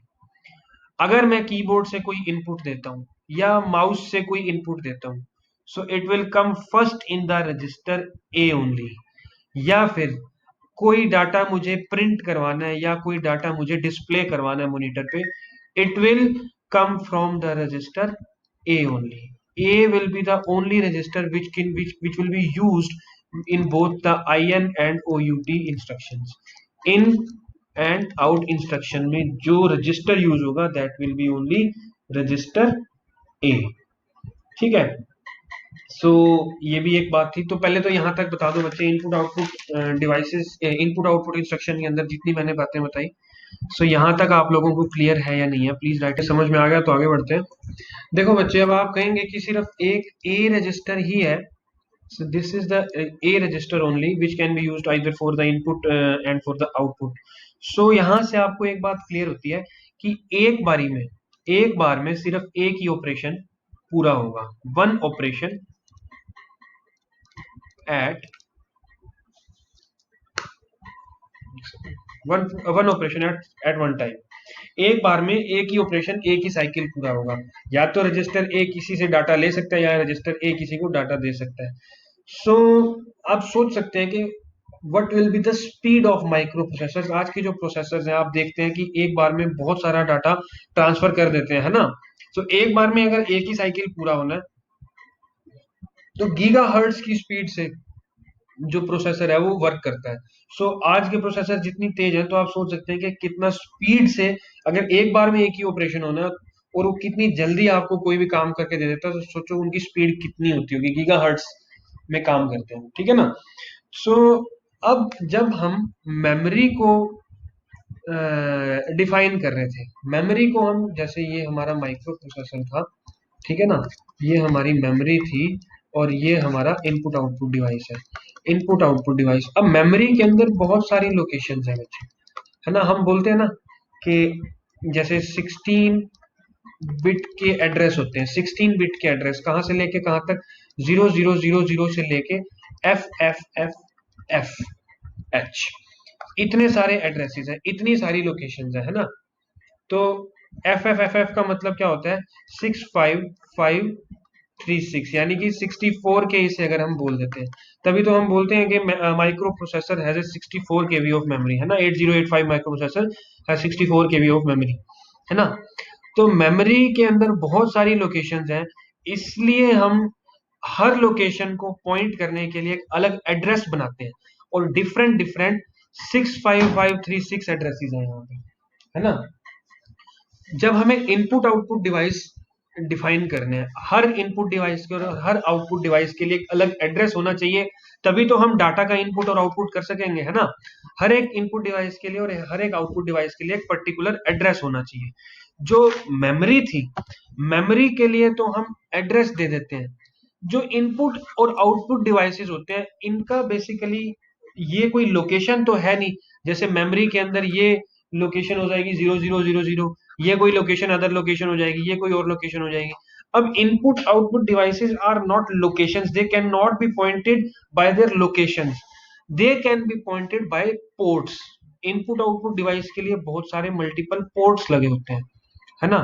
अगर मैं कीबोर्ड से कोई इनपुट देता हूं या माउस से कोई इनपुट देता हूं, so it will come first in the register A only. या फिर कोई डाटा मुझे प्रिंट करवाना है या कोई डाटा मुझे डिस्प्ले करवाना है मॉनिटर पे, it will come from the register A only. A will be the only register which will be used in both the IN and OUT instructions. In and out instruction में जो register use होगा that will be only register A. ठीक है, सो ये भी एक बात थी। तो पहले तो यहाँ तक बता दो बच्चे, input output devices, input output instruction के अंदर जितनी मैंने बातें बताई, सो यहाँ तक आप लोगों को क्लियर है या नहीं है, प्लीज राइट। समझ में आ गया तो आगे बढ़ते हैं। देखो बच्चे, अब आप कहेंगे कि सिर्फ एक ए रजिस्टर ही है, so this is the A register only which can be used either for the input and for the output. So यहाँ से आपको एक बात क्लियर होती है कि एक बार में सिर्फ एक ही ऑपरेशन पूरा होगा, one operation at one operation at one time. एक बार में एक ही ऑपरेशन, एक ही साइकिल पूरा होगा। या तो रजिस्टर ए किसी से डाटा ले सकता है या रजिस्टर ए किसी को डाटा दे सकता है। सो आप सोच सकते हैं कि what will be the speed of micro processors. आज के जो प्रोसेसर्स हैं आप देखते हैं कि एक बार में बहुत सारा डाटा ट्रांसफर कर देते हैं, है ना। तो एक बार में अगर एक ही साइकिल पूरा होना है तो गीगा हर्ट्ज की स्पीड से जो प्रोसेसर है वो वर्क करता है। सो आज के प्रोसेसर जितनी तेज है तो आप सोच सकते हैं कि कितना स्पीड से अगर एक बार में एक ही ऑपरेशन होना है और वो कितनी जल्दी आपको कोई भी काम करके दे देता है, तो सोचो उनकी स्पीड कितनी होती होगी, गीगा हर्ट्ज में काम करते हैं, ठीक है ना। सो अब जब हम मेमोरी को डिफाइन कर रहे थे, मेमोरी को हम, जैसे ये हमारा माइक्रो प्रोसेसर था, ठीक है ना, ये हमारी मेमोरी थी और ये हमारा इनपुट आउटपुट डिवाइस है, इनपुट आउटपुट डिवाइस। अब मेमोरी के अंदर बहुत सारी लोकेशंस है बच्चे, है ना। हम बोलते हैं ना कि जैसे 16 बिट के एड्रेस होते हैं, 16 बिट के एड्रेस कहाँ से लेके कहाँ तक, 0000 से लेके FFFF इतने सारे एड्रेसेस हैं, इतनी सारी लोकेशंस है ना। तो FFFF का मतलब क्या होता है, 65536, यानी कि 64 के इसे अगर हम बोल देते हैं, तभी तो हम बोलते हैं कि micro processor has a 64 KB of memory, है ना। 8085 micro processor has 64 KB of memory, है ना। तो मेमोरी के अंदर बहुत सारी लोकेशंस हैं, इसलिए हम हर लोकेशन को पॉइंट करने के लिए एक अलग एड्रेस बनाते हैं, और डिफरेंट डिफरेंट 65536 एड्रेसेस हैं यहाँ पे, है ना। जब हमें इनपुट आउटपुट डिवाइस डिफाइन करने हैं, हर इनपुट डिवाइस के और हर आउटपुट डिवाइस के लिए एक अलग एड्रेस होना चाहिए, तभी तो हम डाटा का इनपुट और आउटपुट कर सकेंगे, है ना। हर एक इनपुट डिवाइस के लिए और हर एक आउटपुट डिवाइस के लिए एक पर्टिकुलर एड्रेस होना चाहिए। जो मेमोरी थी, मेमोरी के लिए तो हम एड्रेस दे देते हैं। जो इनपुट और आउटपुट डिवाइसेस होते हैं, इनका बेसिकली ये कोई लोकेशन तो है नहीं। जैसे मेमोरी के अंदर ये लोकेशन हो जाएगी 0000, ये कोई लोकेशन अदर लोकेशन हो जाएगी, ये कोई और लोकेशन हो जाएगी। अब input output devices are not locations, they can not be pointed by there locations, they can be pointed by ports. Input output device के लिए बहुत सारे मल्टीपल पोर्ट्स लगे होते हैं, है ना।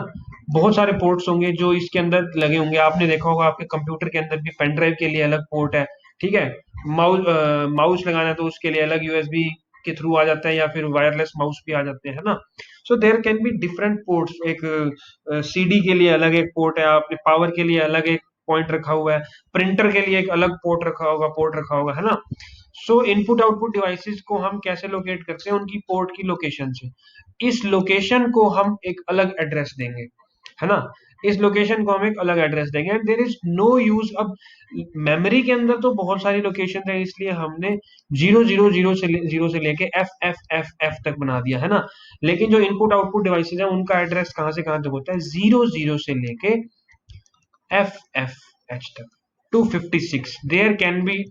बहुत सारे पोर्ट्स होंगे जो इसके अंदर लगे होंगे, आपने देखा होगा आपके कंप्यूटर के अंदर भी पेन ड्राइव के लिए अलग पोर्ट है, ठीक है। माउस लगाना है तो उसके लिए अलग यूएसबी के थ्रू आ जाता है, या फिर वायरलेस माउस भी आ जाते हैं, है ना। So there can be different ports. एक सीडी के लिए अलग एक पोर्ट है, आपने पावर के लिए अलग एक पॉइंट रखा हुआ है, प्रिंटर के लिए एक अलग पोर्ट रखा होगा, है ना। सो इनपुट आउटपुट डिवाइसेस को हम कैसे लोकेट करते हैं, उनकी पोर्ट की लोकेशन से। इस लोकेशन को हम एक अलग एड्रेस देंगे, है ना। इस लोकेशन को हम एक अलग एड्रेस देंगे, and there is no use. अब मेमोरी के अंदर तो बहुत सारी लोकेशन है, इसलिए हमने 000 से लेके FFFF तक बना दिया, है ना। लेकिन जो इनपुट आउटपुट डिवाइसेस है उनका एड्रेस कहां से कहां तक होता है, 00 से लेके FFH तक, 256। देयर कैन बी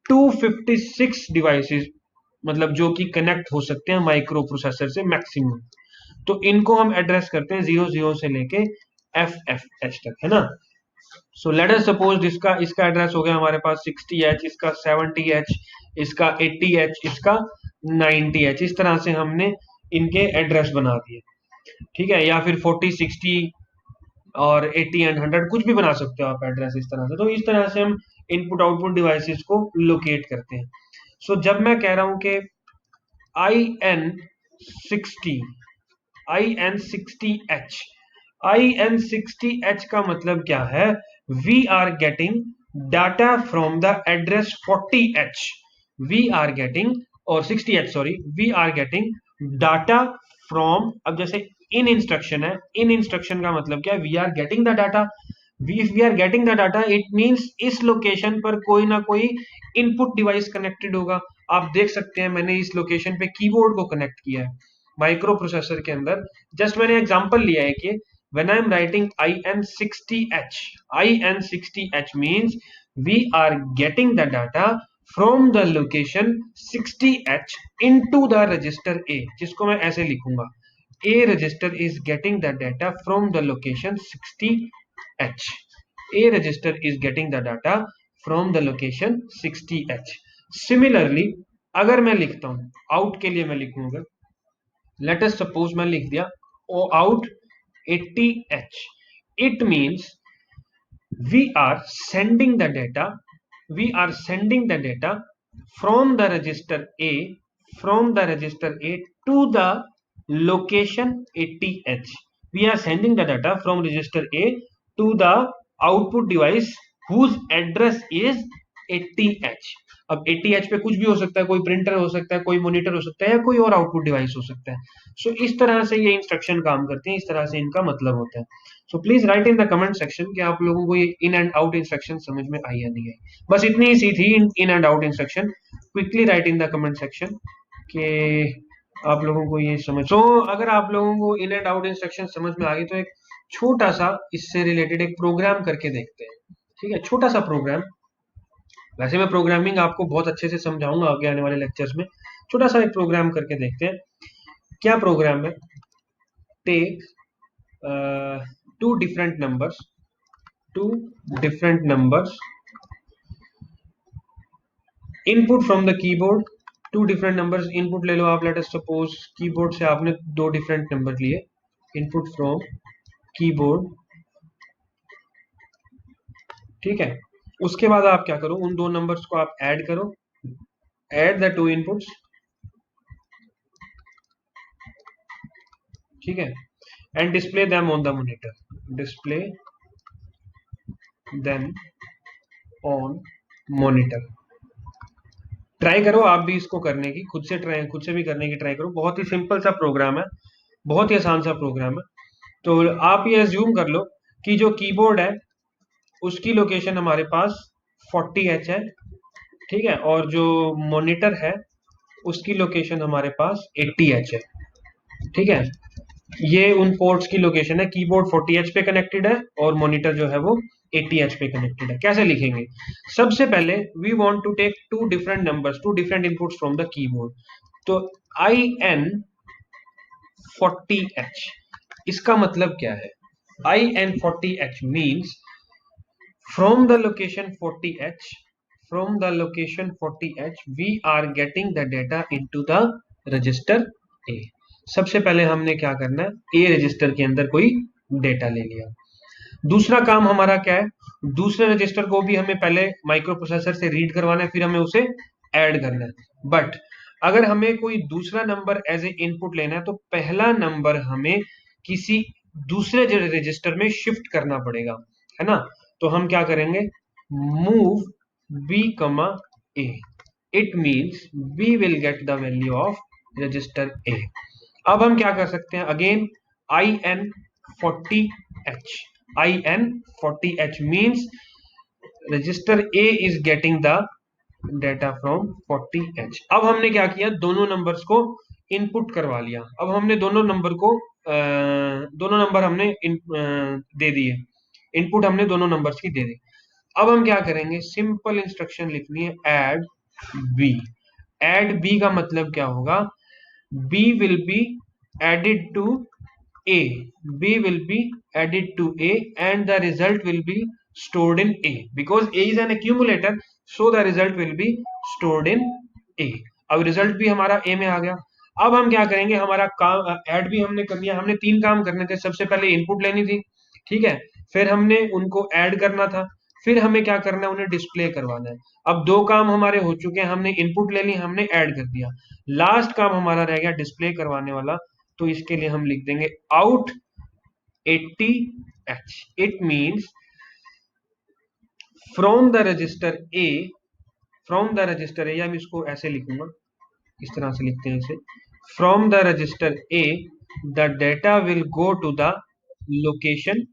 256 डिवाइसेस, मतलब जो कि कनेक्ट हो सकते हैं माइक्रो प्रोसेसर से मैक्सिमम। तो इनको हम एड्रेस करते हैं 00 से लेके FFH तक, है ना। सो लेट अस सपोज इसका इसका एड्रेस हो गया हमारे पास 60H, इसका 70H, इसका 80H, इसका 90H। इस तरह से हमने इनके एड्रेस बना दिए, ठीक है। या फिर 40, 60 और 80 एंड 100 कुछ भी बना सकते हो आप एड्रेस इस तरह से। तो इस तरह से हम इनपुट आउटपुट डिवाइसेस को लोकेट करते हैं। सो जब मैं कह रहा हूं कि IN60 IN60H, IN60H का मतलब क्या है, we are getting data from the address 40h we are getting, or 60h sorry, we are getting data from, अब जैसे इन इंस्ट्रक्शन है, इन इंस्ट्रक्शन का मतलब क्या है, we are getting the data, if we are getting the data it means इस location पर कोई ना कोई इनपुट डिवाइस कनेक्टेड होगा। आप देख सकते हैं मैंने इस लोकेशन पे कीबोर्ड को कनेक्ट किया है माइक्रो प्रोसेसर के अंदर। जस्ट मैंने एग्जांपल लिया है कि when I am writing IN60H, IN60H means we are getting the data from the location 60H into the register A, जिसको मैं ऐसे लिखूंगा, A register is getting the data from the location 60H. A register is getting the data from the location 60H. Similarly, अगर मैं लिखता हूं out के लिए, मैं लिखूंगा लेट अस सपोज मैं लिख दिया ओ out 80H, it means we are sending the data, we are sending the data from the register A, from the register A to the location 80H. We are sending the data from register A to the output device whose address is 80H. अब 80H पे कुछ भी हो सकता है, कोई printer हो सकता है, कोई मॉनिटर हो सकता है, या कोई और आउटपुट डिवाइस हो सकता है। सो इस तरह से ये इंस्ट्रक्शन काम करते हैं, इस तरह से इनका मतलब होता है। सो please write in the comment section कि आप लोगों को ये इन एंड आउट इंस्ट्रक्शन समझ में आई या नहीं आई। बस इतनी ही सी थी इन and out instruction. Quickly right in the comment section कि आप लोगों को ये समझ। सो अगर आप लोगों को इन एंड आउट इंस्ट्रक्शन समझ में आ गई तो एक छोटा सा इससे रिलेटेड एक प्रोग्राम करके देखते हैं। ठीक है, छोटा सा प्रोग्राम। वैसे मैं प्रोग्रामिंग आपको बहुत अच्छे से समझाऊंगा आगे आने वाले लेक्चर्स में। छोटा सा एक प्रोग्राम करके देखते हैं। क्या प्रोग्राम है, take two different numbers, two different numbers, input from the keyboard, two different numbers input ले लो आप, लेट अस सपोज कीबोर्ड से आपने दो डिफरेंट नंबर लिए, इनपुट फ्रॉम कीबोर्ड। ठीक है, उसके बाद आप क्या करो, उन दो नंबर्स को आप ऐड करो, ऐड द टू इनपुट्स। ठीक है, and display them on the monitor, display them on monitor. Try करो आप भी इसको करने की, खुद से ट्राई, खुद से भी करने की ट्राई करो। बहुत ही सिंपल सा प्रोग्राम है, बहुत ही आसान सा प्रोग्राम है। तो आप ये एज्यूम कर लो कि जो कीबोर्ड है उसकी लोकेशन हमारे पास 40H है। ठीक है, और जो मॉनिटर है उसकी लोकेशन हमारे पास 80H है। ठीक है, ये उन पोर्ट्स की लोकेशन है। कीबोर्ड 40H पे कनेक्टेड है और मॉनिटर जो है वो 80H पे कनेक्टेड है। कैसे लिखेंगे, सबसे पहले we want to take two different numbers, two different inputs from the keyboard. तो IN40H, इसका मतलब क्या है, IN40H means from the location 40H, from the location 40H we are getting the data into the register A। सबसे पहले हमने क्या करना है, A रजिस्टर के अंदर कोई डेटा ले लिया। दूसरा काम हमारा क्या है, दूसरे रजिस्टर को भी हमें पहले माइक्रो प्रोसेसर से रीड करवाना है, फिर हमें उसे ऐड करना है। बट अगर हमें कोई दूसरा नंबर एज ए इनपुट लेना है तो पहला नंबर हमें किसी दूसरे रजिस्टर में शिफ्ट करना पड़ेगा, है ना। तो हम क्या करेंगे, move B, A, it means we will get the value of register A। अब हम क्या कर सकते हैं, again IN40H, IN40H means register A is getting the data from 40H। अब हमने क्या किया, दोनों नंबर्स को इनपुट करवा लिया। अब हमने दोनों नंबर को दोनों नंबर हमने दे दिए, इनपुट हमने दोनों नंबर्स की दे दी। अब हम क्या करेंगे, सिंपल इंस्ट्रक्शन लिखनी है, ऐड बी। ऐड बी का मतलब क्या होगा, B will be added to A, B will be added to A and the result will be stored in A because A is an accumulator, so the result will be stored in A। अब result भी हमारा A में आ गया। अब हम क्या करेंगे, हमारा काम ऐड भी हमने कर लिया। हमने तीन काम करने थे, सबसे पहले इनपुट लेनी थी, ठीक है, फिर हमने उनको ऐड करना था, फिर हमें क्या करना है, उन्हें डिस्प्ले करवाना है। अब दो काम हमारे हो चुके हैं, हमने इनपुट ले ली, हमने ऐड कर दिया। लास्ट काम हमारा रह गया डिस्प्ले करवाने वाला। तो इसके लिए हम लिख देंगे out 80H, it means from the register A, from the register A, या मैं इसको ऐसे लिखूंगा, इस तरह से लिखते हैं इसे, from the register A the data will go to the location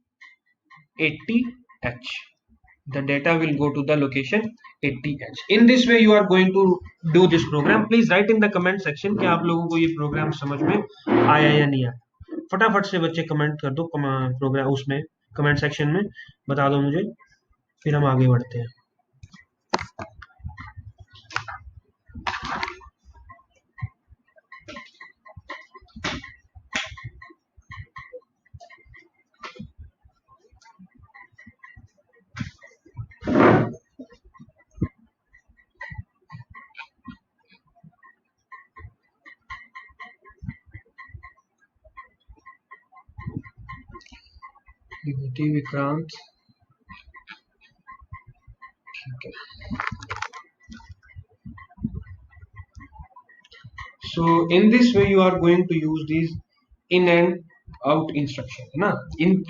80H. The data will go to the location 80H. In this way you are going to do this program. Please write in the comment section कि आप लोगों को ये programme समझ में आया या नहीं आया। फटाफट से बच्चे कमेंट कर दो, प्रोग्राम उसमें कमेंट सेक्शन में बता दो मुझे, फिर हम आगे बढ़ते हैं। विक्रांत, ठीक है। So in this way you are going to use these in and out instruction, है ना।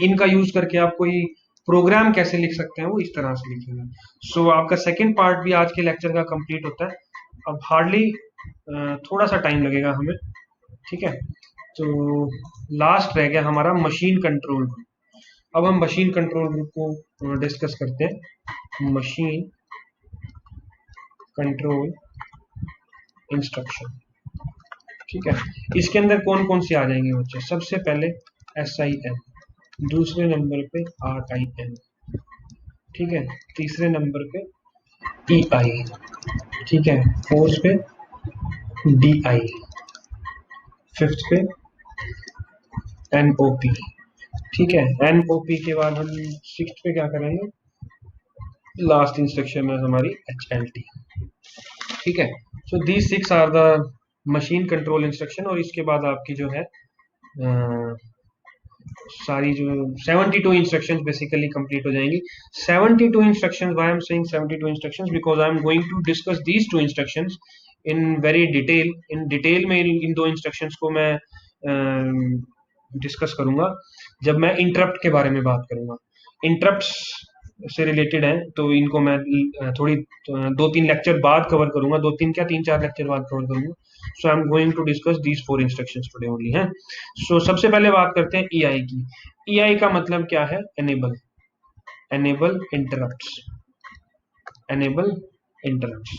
इनका यूज करके आप कोई प्रोग्राम कैसे लिख सकते हैं वो इस तरह से लिखेंगे। सो आपका सेकंड पार्ट भी आज के लेक्चर का कंप्लीट होता है। अब हार्डली थोड़ा सा टाइम लगेगा हमें, ठीक है। तो लास्ट रह गया हमारा मशीन कंट्रोल ग्रुप। अब हम मशीन कंट्रोल ग्रुप को डिस्कस करते हैं। मशीन कंट्रोल इंस्ट्रक्शन, ठीक है। इसके अंदर कौन कौन से आ जाएंगे बच्चे? सबसे पहले SIN, दूसरे नंबर पे RIN, ठीक है। तीसरे नंबर पे EI, ठीक है। फोर्थ पे DI, फिफ्थ पे NOP, ठीक है। NOP के बाद हम सिक्स्थ पे क्या करेंगे? लास्ट इंस्ट्रक्शन में हमारी HLT, ठीक है। So these 6 are the machine control instruction. और इसके बाद आपकी जो है सारी जो 72 इंस्ट्रक्शंस बेसिकली कंप्लीट हो जाएंगी। 72 instructions, why I am saying 72 instructions, because I am going to discuss these 2 instructions in very detail. In detail में इन 2 इंस्ट्रक्शंस को मैं डिस्कस करूंगा जब मैं इंटरप्ट के बारे में बात करूंगा। इंटरप्ट्स से रिलेटेड है तो इनको मैं थोड़ी 2-3 लेक्चर बाद कवर करूंगा, 2-3 क्या 3-4 लेक्चर बाद कवर करूंगा। So I am going to discuss these 4 instructions today only है। सो सबसे पहले बात करते हैं EI की। EI का मतलब क्या है? Enable, enable interrupts, enable interrupts,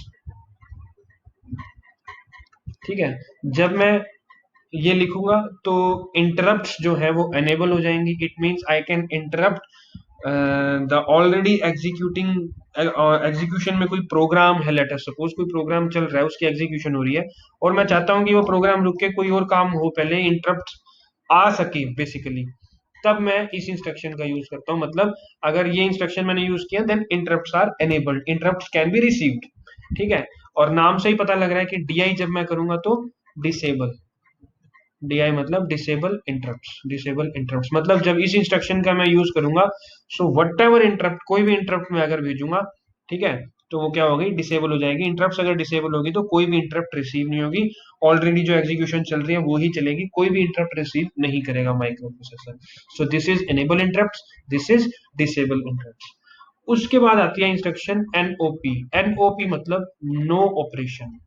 ठीक है। जब मैं ये लिखूंगा तो इंटरप्ट्स जो है वो एनेबल हो जाएंगी। It means I can interrupt the already executing, execution में कोई प्रोग्राम है, लेट अस सपोज कोई प्रोग्राम चल रहा है, उसकी एग्जीक्यूशन हो रही है और मैं चाहता हूं कि वो प्रोग्राम रुक के कोई और काम हो, पहले इंटरप्ट आ सके बेसिकली, तब मैं इस इंस्ट्रक्शन का यूज करता हूं। मतलब अगर ये इंस्ट्रक्शन मैंने यूज किया then interrupts are enabled, interrupts can be received, ठीक है। और नाम से ही पता लग रहा है कि DI जब मैं करूंगा तो डिसेबल, DI मतलब डिसेबल इंटरप्ट्स, डिसेबल इंटरप्ट्स मतलब जब इस इंस्ट्रक्शन का मैं यूज करूंगा, सो व्हाटएवर इंटरप्ट, कोई भी इंटरप्ट में अगर भेजूंगा, ठीक है, तो वो क्या होगी? डिसेबल हो जाएगी। इंटरप्ट्स अगर डिसेबल होगी तो कोई भी इंटरप्ट रिसीव नहीं होगी, ऑलरेडी जो एग्जीक्यूशन चल रही है वो ही चलेगी, कोई भी इंटरप्ट रिसीव नहीं करेगा microprocessor. So this is enable interrupts, this is disable interrupts. उसके बाद आती है इंस्ट्रक्शन NOP। NOP मतलब नो ऑपरेशन,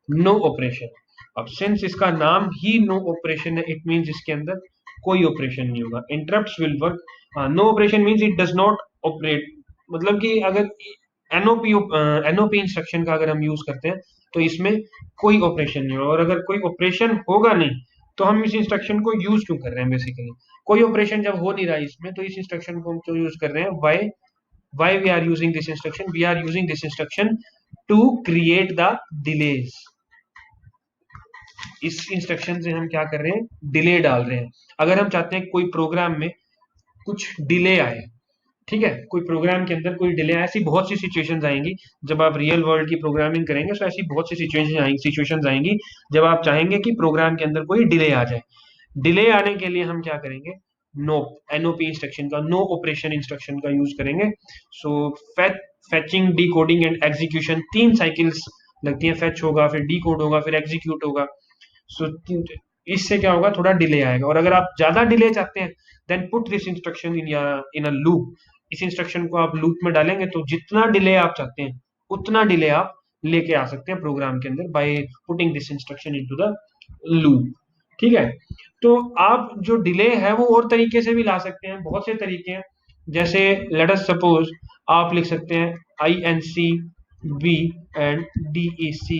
नो ऑपरेशन। अब सिंस इसका नाम ही नो ऑपरेशन है, इट मींस इसके अंदर कोई ऑपरेशन नहीं होगा। Interrupts will work, no operation means it does not operate, मतलब कि अगर NOP इंस्ट्रक्शन का अगर हम यूज करते हैं तो इसमें कोई ऑपरेशन नहीं होगा। और अगर कोई ऑपरेशन होगा नहीं तो हम इस इंस्ट्रक्शन को यूज क्यों कर रहे हैं? बेसिकली कोई ऑपरेशन जब हो नहीं रहा है इसमें, तो इस इंस्ट्रक्शन को हम क्यों यूज कर रहे हैं? Why we are using this instruction? We are using this instruction to create the delays. इस इंस्ट्रक्शन से हम क्या कर रहे हैं? डिले डाल रहे हैं। अगर हम चाहते हैं कोई प्रोग्राम में कुछ डिले आए, ठीक है, कोई प्रोग्राम के अंदर कोई डिले, ऐसी बहुत सी सिचुएशंस आएंगी जब आप रियल वर्ल्ड की प्रोग्रामिंग करेंगे, तो ऐसी बहुत सी सिचुएशंस आएंगी जब आप चाहेंगे कि प्रोग्राम के अंदर कोई डिले आ जाए। डिले आने के लिए हम क्या करेंगे? नो, NOP इंस्ट्रक्शन का, नो ऑपरेशन इंस्ट्रक्शन का यूज करेंगे। So fetching, decoding and execution, 3 cycles लगती है। फैच होगा, फिर डी कोड होगा, फिर एग्जीक्यूट होगा। सो इससे क्या होगा? थोड़ा डिले आएगा। और अगर आप ज्यादा डिले चाहते हैं then put this instruction in a loop. इस इंस्ट्रक्शन को आप लूप में डालेंगे तो जितना डिले आप चाहते हैं उतना डिले आप लेके आ सकते हैं प्रोग्राम के अंदर by putting this instruction into the loop. ठीक है, तो आप जो डिले है वो और तरीके से भी ला सकते हैं, बहुत से तरीके हैं। जैसे लेट अस सपोज आप लिख सकते हैं I N C B and D E C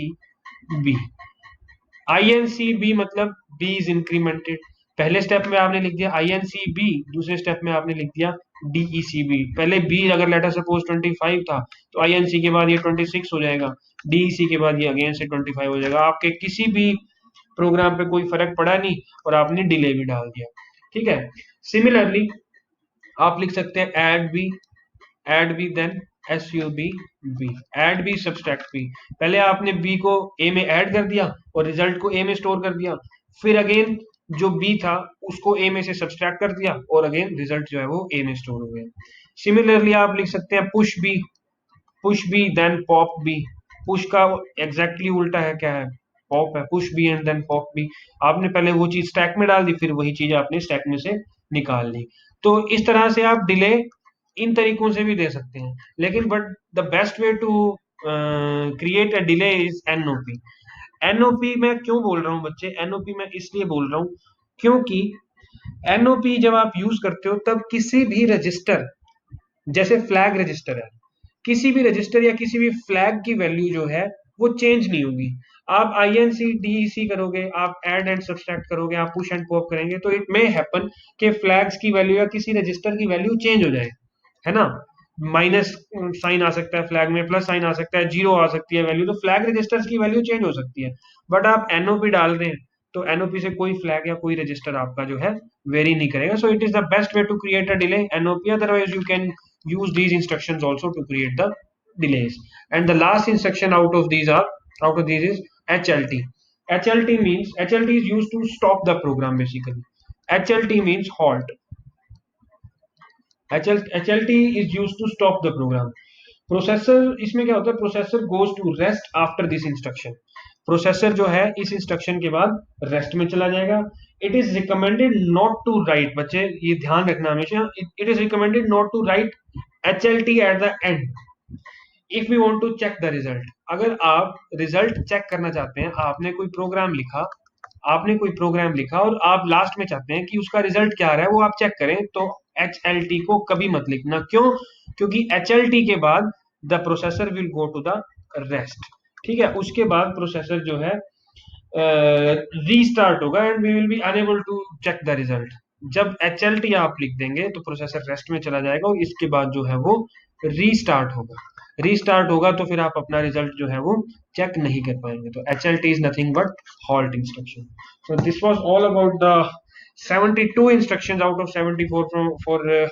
B. I N C B मतलब बी इज इंक्रीमेंटेड। पहले स्टेप में आपने लिख दिया आई एन सी बी, दूसरे स्टेप में आपने लिख दिया डी ई सी बी। पहले बी अगर लेटर सपोज 25 था तो आई एन सी के बाद ये 26 हो जाएगा, डी ई सी के बाद ये अगेन से 25 हो जाएगा। आपके किसी भी प्रोग्राम पे कोई फर्क पड़ा नहीं और आपने डिले भी डाल दिया। ठीक है, सिमिलरली आप लिख सकते हैं add B then S U B B, add B subtract B. पहले आपने बी को ए में ऐड कर दिया और रिजल्ट को ए में स्टोर कर दिया, फिर अगेन जो बी था उसको ए में से सब्सट्रैक्ट कर दिया और अगेन रिजल्ट जो है वो ए में स्टोर हो गया। सिमिलरली आप लिख सकते हैं push B then pop B. Push का एग्जैक्टली उल्टा है, क्या है, पॉप है। Push B and then pop B, आपने पहले वो चीज स्टैक में डाल दी, फिर वही चीज आपने स्टैक में से निकाल ली। तो इस तरह से आप डिले इन तरीकों से भी दे सकते हैं, लेकिन but the best way to create a delay is NOP. NOP मैं क्यों बोल रहा हूँ बच्चे, एनओपी मैं इसलिए बोल रहा हूँ क्योंकि एनओपी जब आप यूज करते हो तब किसी भी रजिस्टर, जैसे फ्लैग रजिस्टर है, किसी भी रजिस्टर या किसी भी फ्लैग की वैल्यू जो है वो चेंज नहीं होगी। आप आई एन सी डी ई सी करोगे, आप एड एंड सब्सट्रैक्ट करोगे, आप पुश एंड पॉप करेंगे तो इट मे हैपन कि फ्लैग्स की वैल्यू या किसी रजिस्टर की वैल्यू चेंज हो जाए, है ना। माइनस साइन आ सकता है फ्लैग में, प्लस साइन आ सकता है, जीरो आ सकती है वैल्यू, तो फ्लैग रजिस्टर्स की वैल्यू चेंज हो सकती है। बट आप एनओपी डाल रहे हैं तो एनओपी से कोई फ्लैग या कोई रजिस्टर आपका जो है वेरी नहीं करेगा। So it is the best way to create a delay NOP, otherwise you can use these instructions also to create the delays. And the last instruction out of these is HLT. HLT is used to stop the program basically. HLT means halt. HLT is used to stop the program. Processor, इसमें क्या होता है, processor goes to rest after this instruction. Processor जो है इस instruction के बाद rest में चला जाएगा। It is recommended not to write, बच्चे ये ध्यान रखना हमेशा, it is recommended not to write HLT at the end if you want to check the result. अगर आप रिजल्ट चेक करना चाहते हैं, आपने कोई प्रोग्राम लिखा और आप लास्ट में चाहते हैं कि उसका रिजल्ट क्या आ रहा है वो आप चेक करें, तो HLT को कभी मत लिखना। क्यों? क्योंकि HLT के बाद the processor will go to the rest. ठीक है, उसके बाद प्रोसेसर जो है रीस्टार्ट होगा and we will be unable to check the result. जब HLT आप लिख देंगे तो प्रोसेसर रेस्ट में चला जाएगा और इसके बाद जो है वो रीस्टार्ट होगा तो फिर आप अपना रिजल्ट जो है वो चेक नहीं कर पाएंगे। तो HLT is nothing but halt instruction. So this was all about the 72 instructions out of 74 for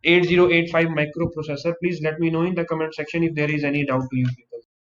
8085 microprocessor. Please let me know in the comment section if there is any doubt to you.